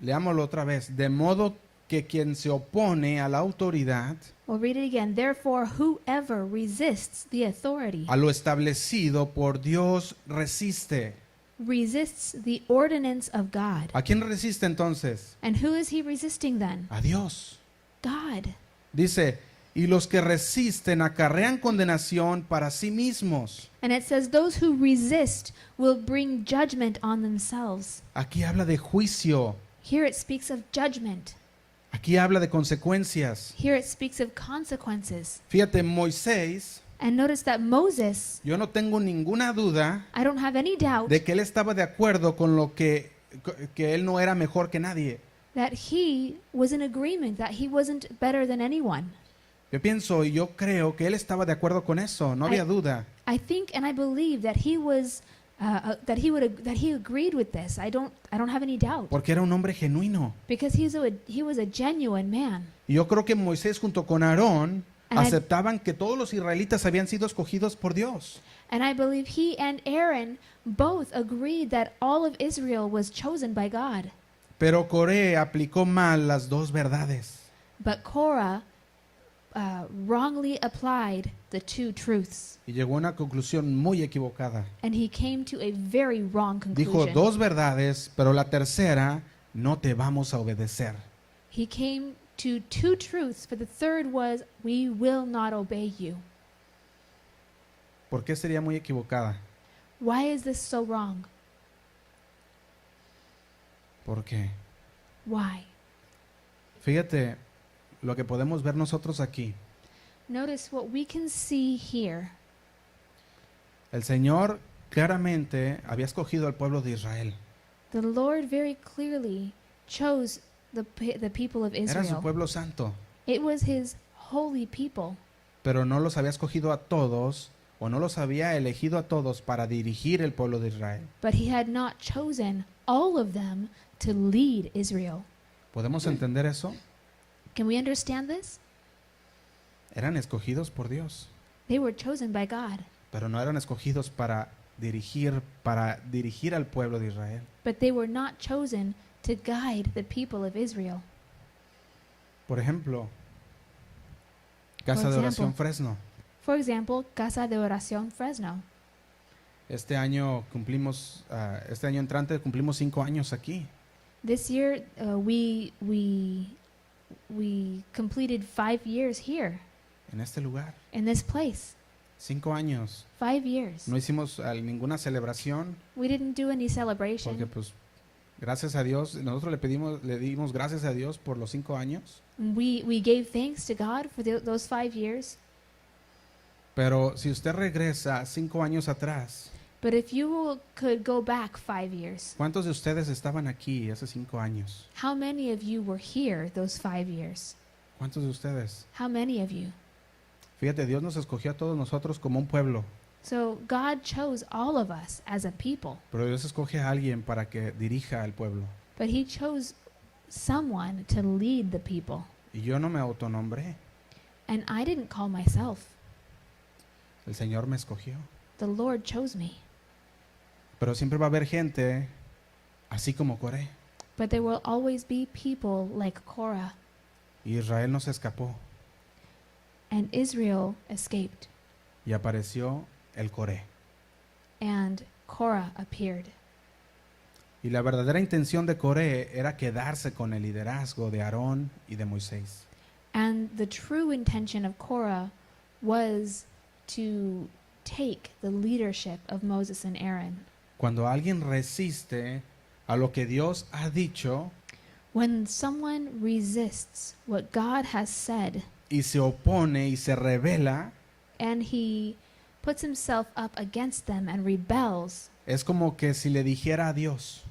Speaker 1: leámoslo otra vez, de modo que quien se opone a la autoridad,
Speaker 2: we'll read it again. Therefore, whoever resists the authority
Speaker 1: a lo establecido por Dios resiste.
Speaker 2: resists the ordinance of God.
Speaker 1: ¿A quién resiste entonces?
Speaker 2: And who is he resisting then?
Speaker 1: A Dios.
Speaker 2: God.
Speaker 1: Dice, y los que resisten acarrean condenación para sí mismos.
Speaker 2: And it says, those who resist will bring judgment on themselves.
Speaker 1: Aquí habla de juicio,
Speaker 2: Here it speaks of judgment.
Speaker 1: aquí habla de consecuencias.
Speaker 2: Here it speaks of consequences.
Speaker 1: Fíjate, Moisés,
Speaker 2: And notice that Moses,
Speaker 1: yo no tengo ninguna duda
Speaker 2: I don't have any doubt
Speaker 1: de que él estaba de acuerdo con lo que él no era mejor que nadie.
Speaker 2: that he was in agreement, that he wasn't better than anyone.
Speaker 1: Yo pienso y yo creo que él estaba de acuerdo con eso, no había duda.
Speaker 2: I think and I believe that he was that he agreed with this. I don't have any doubt
Speaker 1: Porque era un hombre genuino.
Speaker 2: because he was a genuine man.
Speaker 1: Y yo creo que Moisés junto con Aarón
Speaker 2: And I-
Speaker 1: aceptaban que todos los israelitas habían sido escogidos por Dios.
Speaker 2: And I believe he and Aaron both agreed that all of Israel was chosen by God.
Speaker 1: Pero Coré aplicó mal las dos verdades.
Speaker 2: But Korah wrongly applied the two truths,
Speaker 1: Y llegó a una conclusión muy equivocada.
Speaker 2: and he came to a very wrong
Speaker 1: Dijo
Speaker 2: conclusion.
Speaker 1: dos verdades, pero la tercera, no te vamos a obedecer.
Speaker 2: He came to two truths, but the third was, we will not obey you.
Speaker 1: ¿Por qué sería muy equivocada?
Speaker 2: Why is this so wrong?
Speaker 1: ¿Por qué?
Speaker 2: Why?
Speaker 1: Fíjate lo que podemos ver nosotros aquí.
Speaker 2: Notice what we can see here.
Speaker 1: El Señor claramente había escogido al pueblo de Israel.
Speaker 2: The Lord very clearly chose the people of
Speaker 1: Era su
Speaker 2: Israel.
Speaker 1: pueblo santo,
Speaker 2: It was his holy people,
Speaker 1: pero no los había escogido a todos o no los había elegido a todos para dirigir el pueblo de Israel.
Speaker 2: but he had not chosen all of them to lead Israel.
Speaker 1: ¿Podemos entender eso?
Speaker 2: Can we understand this?
Speaker 1: Eran escogidos por Dios,
Speaker 2: They were chosen by God,
Speaker 1: pero no eran escogidos para dirigir al pueblo de Israel.
Speaker 2: but they were not chosen to guide the people of Israel.
Speaker 1: Por ejemplo, Casa de Oración Fresno.
Speaker 2: For example, Casa de Oración Fresno.
Speaker 1: Este año entrante cumplimos 5 años aquí.
Speaker 2: This year, we completed 5 years here
Speaker 1: En este lugar,
Speaker 2: in this place.
Speaker 1: 5 años.
Speaker 2: 5 years.
Speaker 1: No hicimos ninguna celebración
Speaker 2: We didn't do any celebration
Speaker 1: porque pues gracias a Dios, nosotros le dimos gracias a Dios por los 5 años,
Speaker 2: We gave thanks to God for those 5 years,
Speaker 1: Pero si usted regresa 5 años atrás,
Speaker 2: But if could go back 5 years,
Speaker 1: ¿cuántos de ustedes estaban aquí hace 5 años?
Speaker 2: how many of you were here those 5 years?
Speaker 1: ¿Cuántos de ustedes?
Speaker 2: How many of you?
Speaker 1: Fíjate, Dios nos escogió a todos nosotros como un pueblo,
Speaker 2: So God chose all of us as a people,
Speaker 1: pero Dios escoge a alguien para que dirija al pueblo.
Speaker 2: but He chose someone to lead the people.
Speaker 1: Y yo no me autonombré,
Speaker 2: And I didn't call myself.
Speaker 1: el Señor me escogió.
Speaker 2: The Lord chose me.
Speaker 1: Pero siempre va a haber gente así como Coré.
Speaker 2: But there will always be people like Korah,
Speaker 1: Y Israel no se escapó
Speaker 2: and Israel escaped,
Speaker 1: y apareció el Coré.
Speaker 2: and Korah appeared.
Speaker 1: Y la verdadera intención de Coré era quedarse con el liderazgo de Aarón y de Moisés.
Speaker 2: And the true intention of Korah was to take the leadership of Moses and Aaron.
Speaker 1: Cuando alguien resiste a lo que Dios ha dicho
Speaker 2: When someone resists what God has said
Speaker 1: y se opone y se rebela,
Speaker 2: and he puts himself up against them and rebels,
Speaker 1: es como que si le dijera a Dios.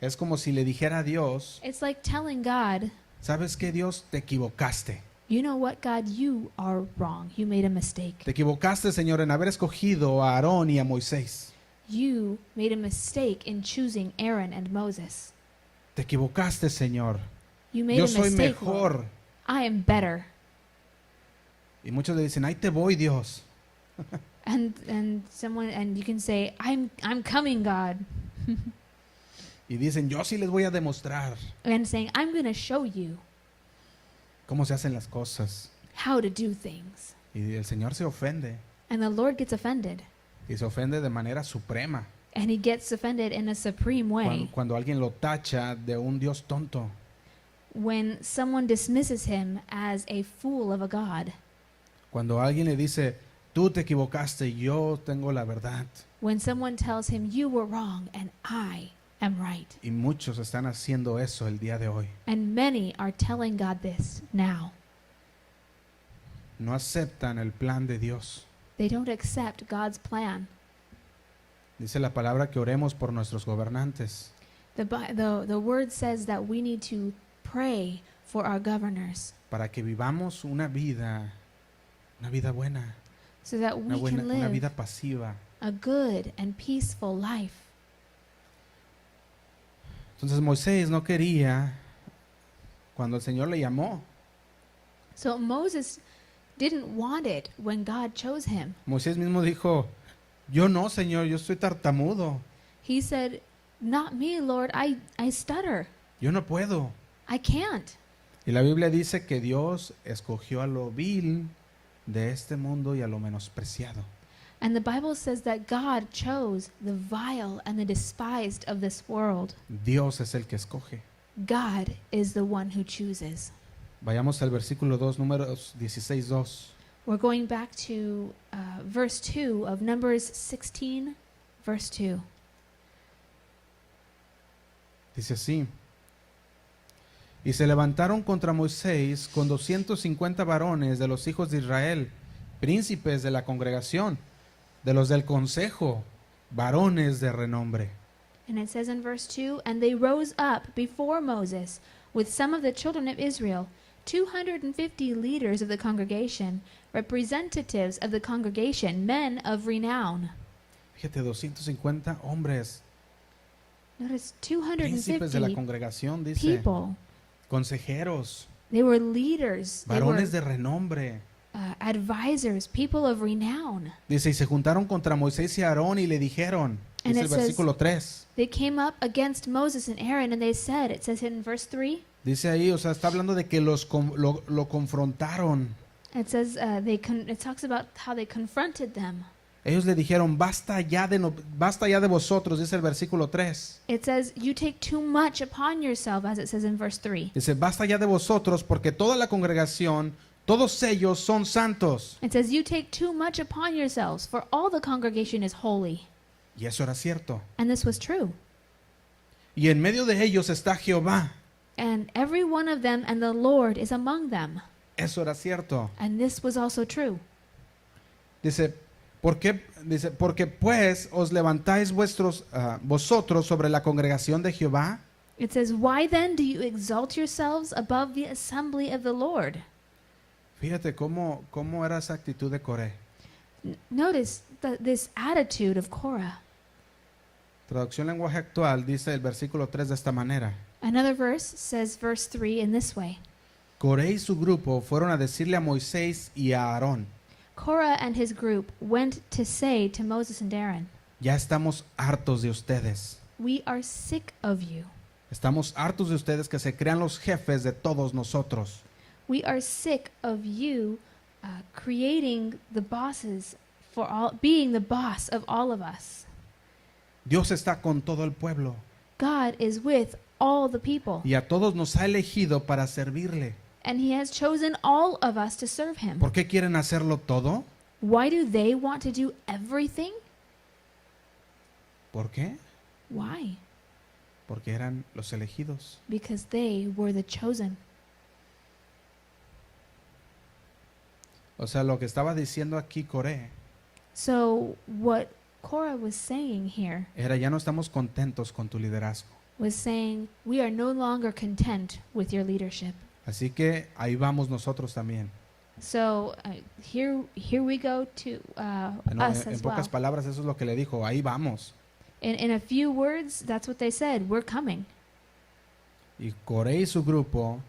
Speaker 1: Es como si le dijera a Dios,
Speaker 2: it's like telling God,
Speaker 1: ¿sabes qué, Dios? Te equivocaste.
Speaker 2: you know what, God, you are wrong. You made a mistake.
Speaker 1: Te equivocaste, Señor, en haber escogido a Aarón y a Moisés.
Speaker 2: You made a mistake in choosing Aaron and Moses.
Speaker 1: Te equivocaste, Señor.
Speaker 2: You made
Speaker 1: Yo
Speaker 2: a
Speaker 1: soy
Speaker 2: mistake, Lord.
Speaker 1: mejor.
Speaker 2: I am better.
Speaker 1: Y muchos le dicen, ahí te voy, Dios.
Speaker 2: And you can say, I'm coming, God.
Speaker 1: Y dicen, yo sí les voy a demostrar
Speaker 2: And saying, I'm going to show you
Speaker 1: cómo se hacen las cosas.
Speaker 2: how to do things.
Speaker 1: Y el Señor se ofende.
Speaker 2: And the Lord gets offended.
Speaker 1: Y se ofende de manera suprema.
Speaker 2: And he gets offended in a supreme way
Speaker 1: Cuando alguien lo tacha de un Dios tonto.
Speaker 2: when someone dismisses him as a fool of a God.
Speaker 1: Cuando alguien le dice, tú te equivocaste, yo tengo la verdad.
Speaker 2: When someone tells him, you were wrong and I am right.
Speaker 1: Y muchos están haciendo eso el día de hoy.
Speaker 2: And many are telling God this now.
Speaker 1: No aceptan el plan de Dios.
Speaker 2: They don't accept God's plan.
Speaker 1: Dice la palabra que oremos por nuestros gobernantes.
Speaker 2: The word says that we need to pray for our governors
Speaker 1: Para que vivamos una vida buena.
Speaker 2: so that we can
Speaker 1: Una
Speaker 2: live
Speaker 1: vida pasiva.
Speaker 2: a good and peaceful life.
Speaker 1: Entonces Moisés no quería, cuando el Señor le llamó,
Speaker 2: So Moses didn't want it when God chose him.
Speaker 1: Moisés mismo dijo, yo no, Señor, yo estoy tartamudo,
Speaker 2: He said, not me, Lord, I stutter.
Speaker 1: yo no puedo.
Speaker 2: I can't.
Speaker 1: Y la Biblia dice que Dios escogió a lo vil de este mundo y a lo menospreciado.
Speaker 2: And the Bible says that God chose the vile and the despised of this world.
Speaker 1: Dios es el que escoge.
Speaker 2: God is the one who chooses.
Speaker 1: Vayamos al versículo 2, números 16:2.
Speaker 2: We're going back to verse 2 of Numbers 16, verse 2.
Speaker 1: Dice así. Y se levantaron contra Moisés con 250 varones de los hijos de Israel, príncipes de la congregación, de los del consejo, varones de renombre.
Speaker 2: And it says in verse 2, and they rose up before Moses with some of the children of Israel, 250 leaders of the congregation, representatives of the congregation, men of
Speaker 1: Fíjate, 250 hombres,
Speaker 2: Notice
Speaker 1: príncipes de la
Speaker 2: 250
Speaker 1: congregación, dice,
Speaker 2: people.
Speaker 1: consejeros,
Speaker 2: They were leaders. They were
Speaker 1: varones de renombre.
Speaker 2: advisors, people of renown.
Speaker 1: Dice, y se juntaron contra Moisés y Aarón y le dijeron,
Speaker 2: And
Speaker 1: dice
Speaker 2: it
Speaker 1: el
Speaker 2: says-
Speaker 1: versículo 3,
Speaker 2: They came up against Moses and Aaron and they said, it says in verse 3,
Speaker 1: dice ahí, o sea, está hablando de que lo confrontaron.
Speaker 2: it says it talks about how they confronted them.
Speaker 1: Ellos le dijeron, basta ya de vosotros, dice el versículo 3.
Speaker 2: It says, you take too much upon yourself, as it says in verse 3.
Speaker 1: Dice, basta ya de vosotros porque toda la congregación, todos ellos son santos.
Speaker 2: It says, you take too much upon yourselves, for all the congregation is holy.
Speaker 1: Y eso era cierto.
Speaker 2: And this was true.
Speaker 1: Y en medio de ellos está Jehová.
Speaker 2: And every one of them and the Lord is among them.
Speaker 1: Eso era cierto.
Speaker 2: And this was also true.
Speaker 1: Dice, ¿por qué? Dice, porque pues os levantáis vosotros sobre la congregación de Jehová.
Speaker 2: It says, "Why then do you exalt yourselves above the assembly of the Lord?"
Speaker 1: Fíjate cómo era esa actitud de Coré.
Speaker 2: Notice this attitude of Korah.
Speaker 1: Traducción lenguaje actual dice el versículo 3 de esta manera.
Speaker 2: Another verse says, verse 3, in this way.
Speaker 1: Coré y su grupo fueron a decirle a Moisés y a Aarón,
Speaker 2: Korah and his group went to say to Moses and Aaron,
Speaker 1: ya estamos hartos de ustedes.
Speaker 2: "We are sick of you.
Speaker 1: Estamos hartos de ustedes que se crean los jefes de todos nosotros.
Speaker 2: We are sick of you creating the bosses for all, being the boss of all of us.
Speaker 1: Dios está con todo el pueblo
Speaker 2: God is with all the people,
Speaker 1: y a todos nos ha elegido para servirle.
Speaker 2: and he has chosen all of us to serve him.
Speaker 1: ¿Por qué quieren hacerlo todo?
Speaker 2: Why do they want to do everything?
Speaker 1: ¿Por qué?
Speaker 2: Why?
Speaker 1: Porque eran los elegidos.
Speaker 2: Because they were the chosen.
Speaker 1: O sea, lo que estaba diciendo aquí Coré
Speaker 2: So what Korah was saying here
Speaker 1: era, ya no estamos contentos con tu liderazgo.
Speaker 2: was saying, we are no longer content with your leadership.
Speaker 1: Así que ahí vamos nosotros también.
Speaker 2: So here we go to us
Speaker 1: En
Speaker 2: as
Speaker 1: pocas
Speaker 2: well.
Speaker 1: palabras, eso es lo que le dijo, ahí vamos.
Speaker 2: In a few words, that's what they said. We're coming.
Speaker 1: Y Coré y su grupo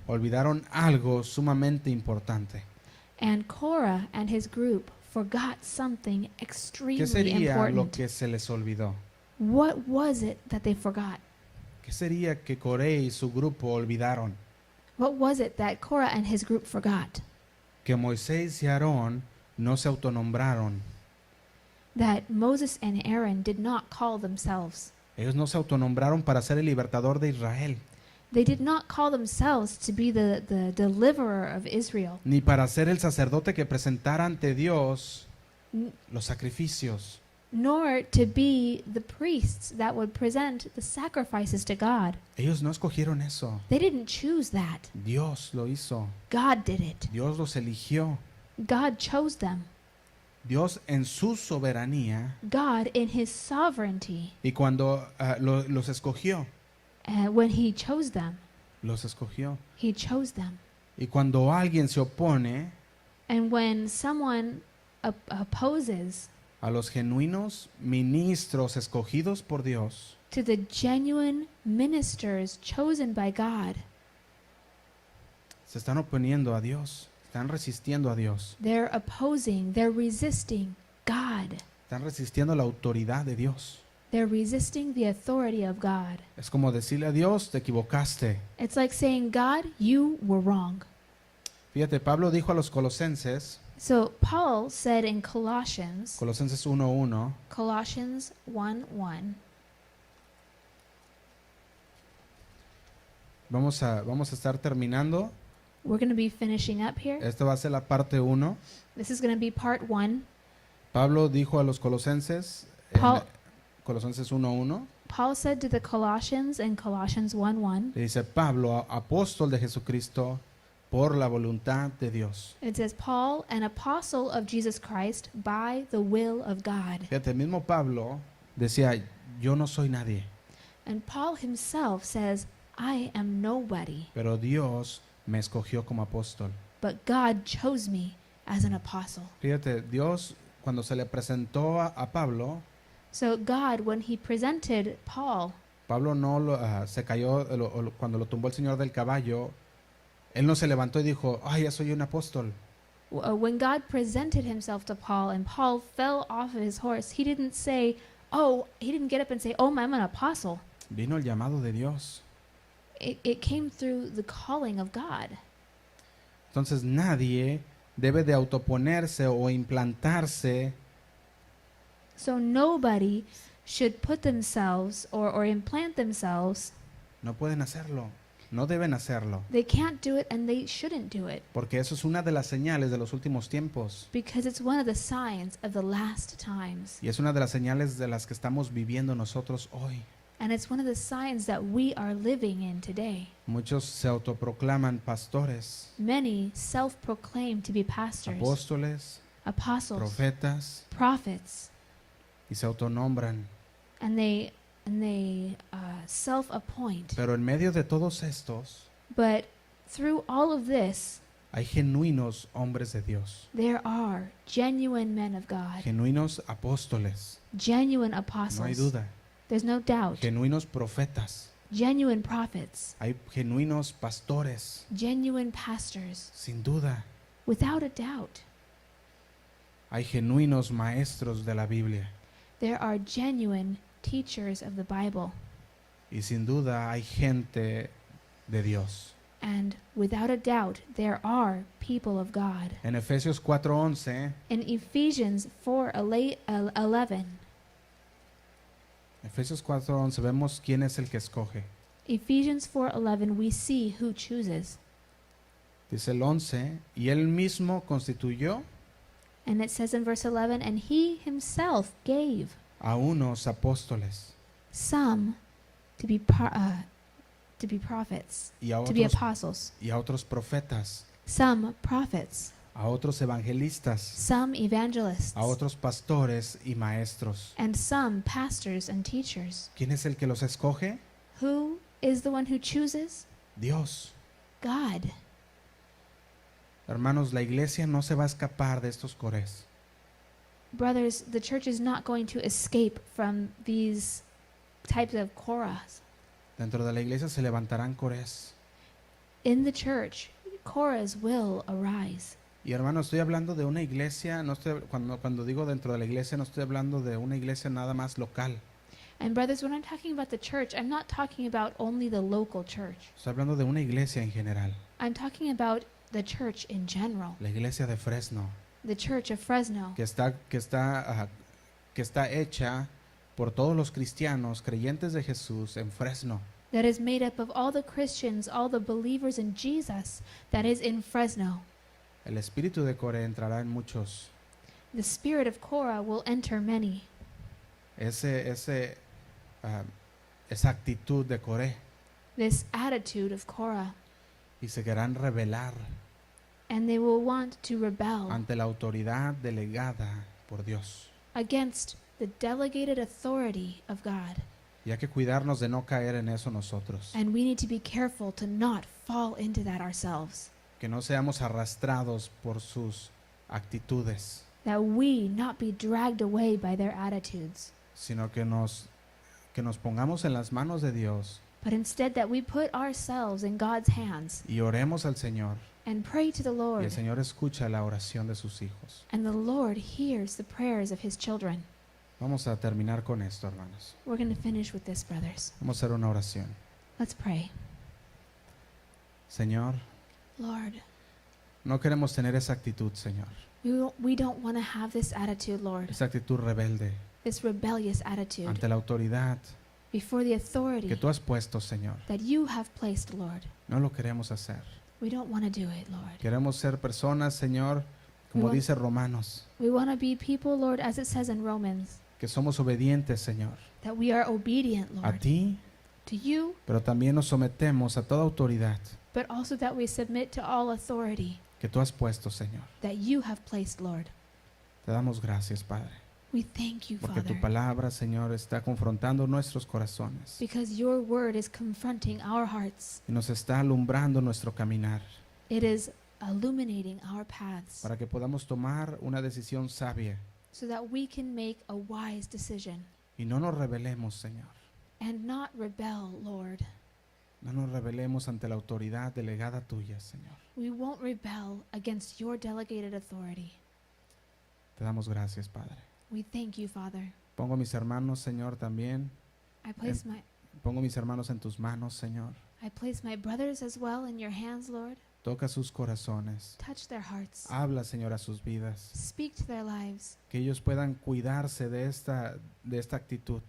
Speaker 1: olvidaron algo sumamente importante.
Speaker 2: And Korah and his group forgot something
Speaker 1: ¿Qué
Speaker 2: extremely
Speaker 1: sería lo
Speaker 2: important.
Speaker 1: que se les olvidó?
Speaker 2: What was it that they forgot?
Speaker 1: ¿Qué sería que Coré y su grupo olvidaron?
Speaker 2: What was it that Korah and his group forgot?
Speaker 1: Que Moisés y Aarón no se autonombraron.
Speaker 2: That Moses and Aaron did not call themselves.
Speaker 1: Ellos no se autonombraron para ser el libertador de Israel,
Speaker 2: They did not call themselves to be the deliverer of Israel,
Speaker 1: ni para ser el sacerdote que presentara ante Dios
Speaker 2: n-
Speaker 1: los sacrificios.
Speaker 2: nor to be the priests that would present the sacrifices to God.
Speaker 1: Ellos no escogieron eso.
Speaker 2: They didn't choose that.
Speaker 1: Dios lo hizo.
Speaker 2: God did it.
Speaker 1: Dios los eligió.
Speaker 2: God chose them.
Speaker 1: Dios en su soberanía,
Speaker 2: God in his sovereignty,
Speaker 1: y cuando los escogió,
Speaker 2: when he chose them,
Speaker 1: los escogió.
Speaker 2: he chose them.
Speaker 1: Y cuando alguien se opone
Speaker 2: And when someone opposes
Speaker 1: a los genuinos ministros escogidos por Dios,
Speaker 2: to the genuine ministers chosen by God,
Speaker 1: se están oponiendo a Dios, están resistiendo a Dios,
Speaker 2: they're opposing, they're resisting God.
Speaker 1: están resistiendo la autoridad de Dios.
Speaker 2: They're resisting the authority of God.
Speaker 1: Es como decirle a Dios, te equivocaste.
Speaker 2: It's like saying, God, you were wrong.
Speaker 1: Fíjate, Pablo dijo a los colosenses,
Speaker 2: So Paul said in Colossians
Speaker 1: 1:1,
Speaker 2: Colossians 1:1,
Speaker 1: vamos a estar terminando.
Speaker 2: we're going to be finishing up here.
Speaker 1: Esta va a ser la parte 1.
Speaker 2: This is going to be part 1.
Speaker 1: Pablo dijo a los colosenses,
Speaker 2: Paul-
Speaker 1: Colosenses 1:1,
Speaker 2: Paul said to the Colossians in Colossians 1:1,
Speaker 1: le dice, Pablo, apóstol de Jesucristo, por la voluntad de Dios.
Speaker 2: it says, Paul, an apostle of Jesus Christ by the will of God.
Speaker 1: Fíjate, el mismo Pablo decía, yo no soy nadie,
Speaker 2: And Paul himself says, I am nobody,
Speaker 1: pero Dios me escogió como apóstol.
Speaker 2: but God chose me as an apostle.
Speaker 1: Fíjate, Dios, cuando se le presentó a Pablo,
Speaker 2: So God, when he presented Paul,
Speaker 1: Pablo no se cayó cuando lo tumbó el Señor del caballo. Él no se levantó y dijo, ay, ya soy un apóstol.
Speaker 2: when God presented himself to Paul and Paul fell off of his horse, he didn't say, oh, he didn't get up and say, oh, I'm an apostle.
Speaker 1: Vino el llamado de Dios.
Speaker 2: It came through the calling of God.
Speaker 1: Entonces nadie debe de autoponerse o implantarse
Speaker 2: So nobody should put themselves or implant themselves.
Speaker 1: No pueden hacerlo, no deben hacerlo,
Speaker 2: They can't do it and they shouldn't do it
Speaker 1: porque eso es una de las señales de los últimos tiempos
Speaker 2: because it's one of the signs of the last times.
Speaker 1: y es una de las señales de las que estamos viviendo nosotros hoy.
Speaker 2: And it's one of the signs that we are living in today.
Speaker 1: Muchos se autoproclaman pastores,
Speaker 2: Many self-proclaim to be pastors,
Speaker 1: apóstoles,
Speaker 2: apostles,
Speaker 1: profetas,
Speaker 2: prophets,
Speaker 1: y se autonombran.
Speaker 2: and they self-appoint.
Speaker 1: Pero en medio de todos estos
Speaker 2: But through all of this,
Speaker 1: hay genuinos hombres de Dios,
Speaker 2: there are genuine men of God,
Speaker 1: genuinos apóstoles,
Speaker 2: genuine
Speaker 1: no hay
Speaker 2: apostles.
Speaker 1: duda,
Speaker 2: There's no doubt.
Speaker 1: genuinos profetas,
Speaker 2: Genuine prophets,
Speaker 1: hay genuinos pastores,
Speaker 2: genuine pastors,
Speaker 1: sin duda,
Speaker 2: without a doubt.
Speaker 1: hay genuinos maestros de la Biblia,
Speaker 2: There are genuine teachers of the Bible,
Speaker 1: y sin duda hay gente de Dios.
Speaker 2: and without a doubt, there are people of God.
Speaker 1: En Efesios 4:11,
Speaker 2: In Ephesians 4:11,
Speaker 1: Efesios 4:11 vemos quién es el que escoge.
Speaker 2: Ephesians 4:11, we see who chooses.
Speaker 1: Dice el 11, y él mismo constituyó
Speaker 2: And it says in verse 11, and he himself gave
Speaker 1: a unos apóstoles
Speaker 2: some to be prophets,
Speaker 1: y a
Speaker 2: to be
Speaker 1: otros,
Speaker 2: apostles,
Speaker 1: y a otros profetas,
Speaker 2: some prophets,
Speaker 1: a otros evangelistas,
Speaker 2: some evangelists,
Speaker 1: a otros pastores y maestros.
Speaker 2: and some pastors and teachers.
Speaker 1: ¿Quién es el que los escoge?
Speaker 2: Who is the one who chooses?
Speaker 1: Dios.
Speaker 2: God.
Speaker 1: Hermanos, la iglesia no se va a escapar de estos cores.
Speaker 2: Brothers, the church is not going to escape from these types of chorus.
Speaker 1: Dentro de la iglesia se levantarán cores.
Speaker 2: In the church, chorus will arise.
Speaker 1: Y hermanos, estoy hablando de una iglesia, cuando digo dentro de la iglesia, no estoy hablando de una iglesia nada más local.
Speaker 2: And brothers, when I'm talking about the church, I'm not talking about only the local church.
Speaker 1: Estoy hablando de una iglesia en general.
Speaker 2: I'm talking about the church in general.
Speaker 1: La iglesia de Fresno,
Speaker 2: The church of Fresno,
Speaker 1: que está hecha por todos los cristianos creyentes de Jesús en Fresno.
Speaker 2: that is made up of all the Christians, all the believers in Jesus, that is in Fresno.
Speaker 1: El espíritu de Coré entrará en muchos.
Speaker 2: The spirit of Korah will enter many.
Speaker 1: Esa actitud de Coré,
Speaker 2: This attitude of Korah,
Speaker 1: y se querrán rebelar
Speaker 2: and they will want to rebel
Speaker 1: ante la autoridad delegada por Dios.
Speaker 2: against the delegated authority of God.
Speaker 1: Y hay que cuidarnos de no caer en eso nosotros.
Speaker 2: And we need to be careful to not fall into that ourselves.
Speaker 1: Que no seamos arrastrados por sus actitudes,
Speaker 2: That we not be dragged away by their attitudes,
Speaker 1: sino que nos pongamos en las manos de Dios
Speaker 2: but instead that we put ourselves in God's hands
Speaker 1: y oremos al Señor.
Speaker 2: and pray to the
Speaker 1: Y
Speaker 2: Lord.
Speaker 1: el Señor escucha la oración de sus hijos.
Speaker 2: And the Lord hears the prayers of his children.
Speaker 1: Vamos a terminar con esto, hermanos.
Speaker 2: We're going to finish with this, brothers.
Speaker 1: Vamos a hacer una oración.
Speaker 2: Let's pray.
Speaker 1: Señor,
Speaker 2: Lord,
Speaker 1: no queremos tener esa actitud, Señor.
Speaker 2: we don't want to have this attitude, Lord,
Speaker 1: Esa actitud rebelde
Speaker 2: this rebellious attitude
Speaker 1: ante la autoridad
Speaker 2: before the authority
Speaker 1: que tú has puesto, Señor.
Speaker 2: that you have placed, Lord.
Speaker 1: No lo queremos hacer.
Speaker 2: We don't want to do it, Lord.
Speaker 1: Queremos ser personas, Señor, como
Speaker 2: We want-
Speaker 1: dice Romanos,
Speaker 2: We want to be people, Lord, as it says in Romans,
Speaker 1: que somos obedientes, Señor,
Speaker 2: that we are obedient,
Speaker 1: a
Speaker 2: Lord,
Speaker 1: ti,
Speaker 2: to you,
Speaker 1: pero también nos sometemos a toda autoridad
Speaker 2: but also that we submit to all authority
Speaker 1: que tú has puesto, Señor.
Speaker 2: that you have placed, Lord.
Speaker 1: Te damos gracias, Padre,
Speaker 2: We thank you,
Speaker 1: porque tu
Speaker 2: Father,
Speaker 1: palabra, Señor, está confrontando nuestros corazones
Speaker 2: because your word is confronting our hearts.
Speaker 1: y nos está alumbrando nuestro caminar
Speaker 2: It is illuminating our paths
Speaker 1: para que podamos tomar una decisión sabia
Speaker 2: so that we can make a wise decision
Speaker 1: y no nos rebelemos, Señor.
Speaker 2: and not rebel, Lord.
Speaker 1: No nos rebelemos ante la autoridad delegada tuya, Señor.
Speaker 2: We won't rebel against your delegated authority.
Speaker 1: Te damos gracias, Padre.
Speaker 2: We thank you, Father.
Speaker 1: Pongo a mis hermanos, Señor, también. Pongo mis hermanos en tus manos, Señor.
Speaker 2: I place my brothers as well in your hands, Lord.
Speaker 1: Toca sus corazones.
Speaker 2: Touch their hearts.
Speaker 1: Habla, Señor, a sus vidas.
Speaker 2: Speak to their lives,
Speaker 1: Que ellos puedan cuidarse de esta actitud.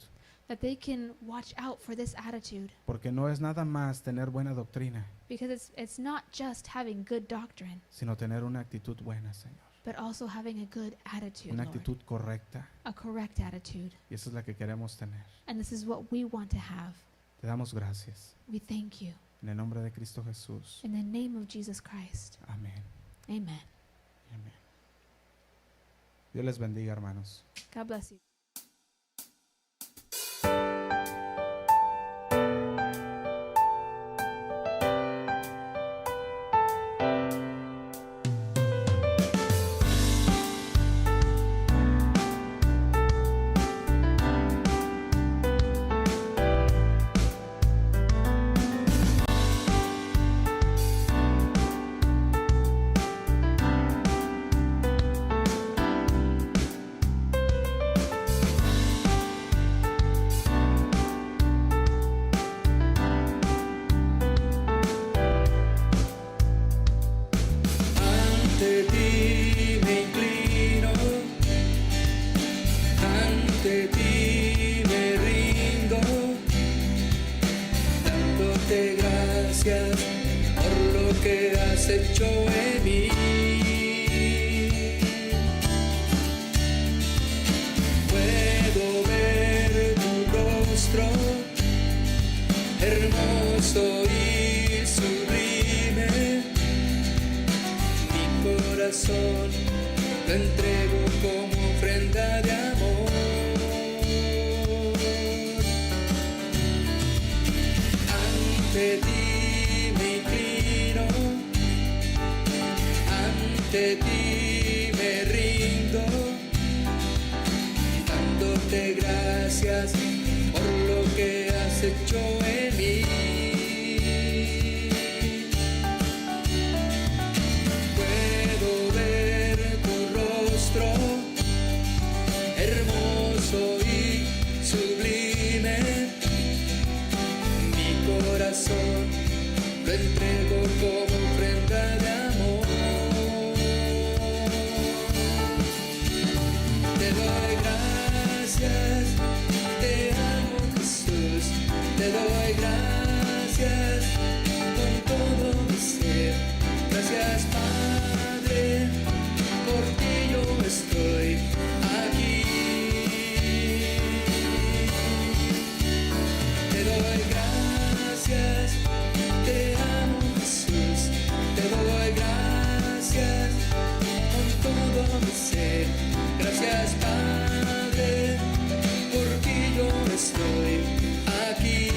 Speaker 2: that they can watch out for this attitude,
Speaker 1: Porque no es nada más tener buena doctrina,
Speaker 2: because it's not just having good doctrine,
Speaker 1: sino tener una actitud buena, Señor.
Speaker 2: but also having a good attitude,
Speaker 1: Una
Speaker 2: Lord,
Speaker 1: actitud correcta.
Speaker 2: a correct attitude.
Speaker 1: Y esa es la que queremos tener.
Speaker 2: And this is what we want to have.
Speaker 1: Te damos gracias.
Speaker 2: We thank you.
Speaker 1: En el nombre de Cristo Jesús.
Speaker 2: In the name of Jesus Christ.
Speaker 1: Amén.
Speaker 2: Amen.
Speaker 1: Amén. Dios les bendiga, hermanos.
Speaker 2: God bless you.
Speaker 3: Ante ti me inclino, ante ti me rindo, dándote gracias por lo que has hecho en mí. Puedo ver tu rostro, hermoso y sublime. Corazón lo entrego como ofrenda de amor. Ante ti me inclino, ante ti me rindo, dándote gracias por lo que has hecho en mí. Hermoso y sublime, mi corazón lo entrego como ofrenda de amor. Te doy gracias, te amo Jesús, te doy gracias con todo mi ser. Gracias Padre, por ti yo estoy aquí. Te doy gracias, te amo Jesús, te doy gracias con todo mi ser. Gracias Padre, por ti yo estoy aquí.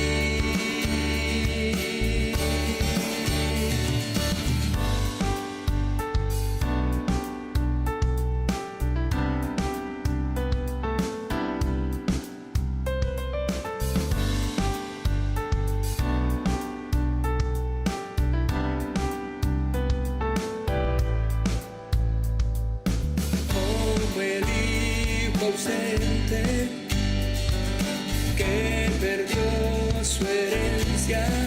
Speaker 3: Como el hijo ausente que perdió su herencia,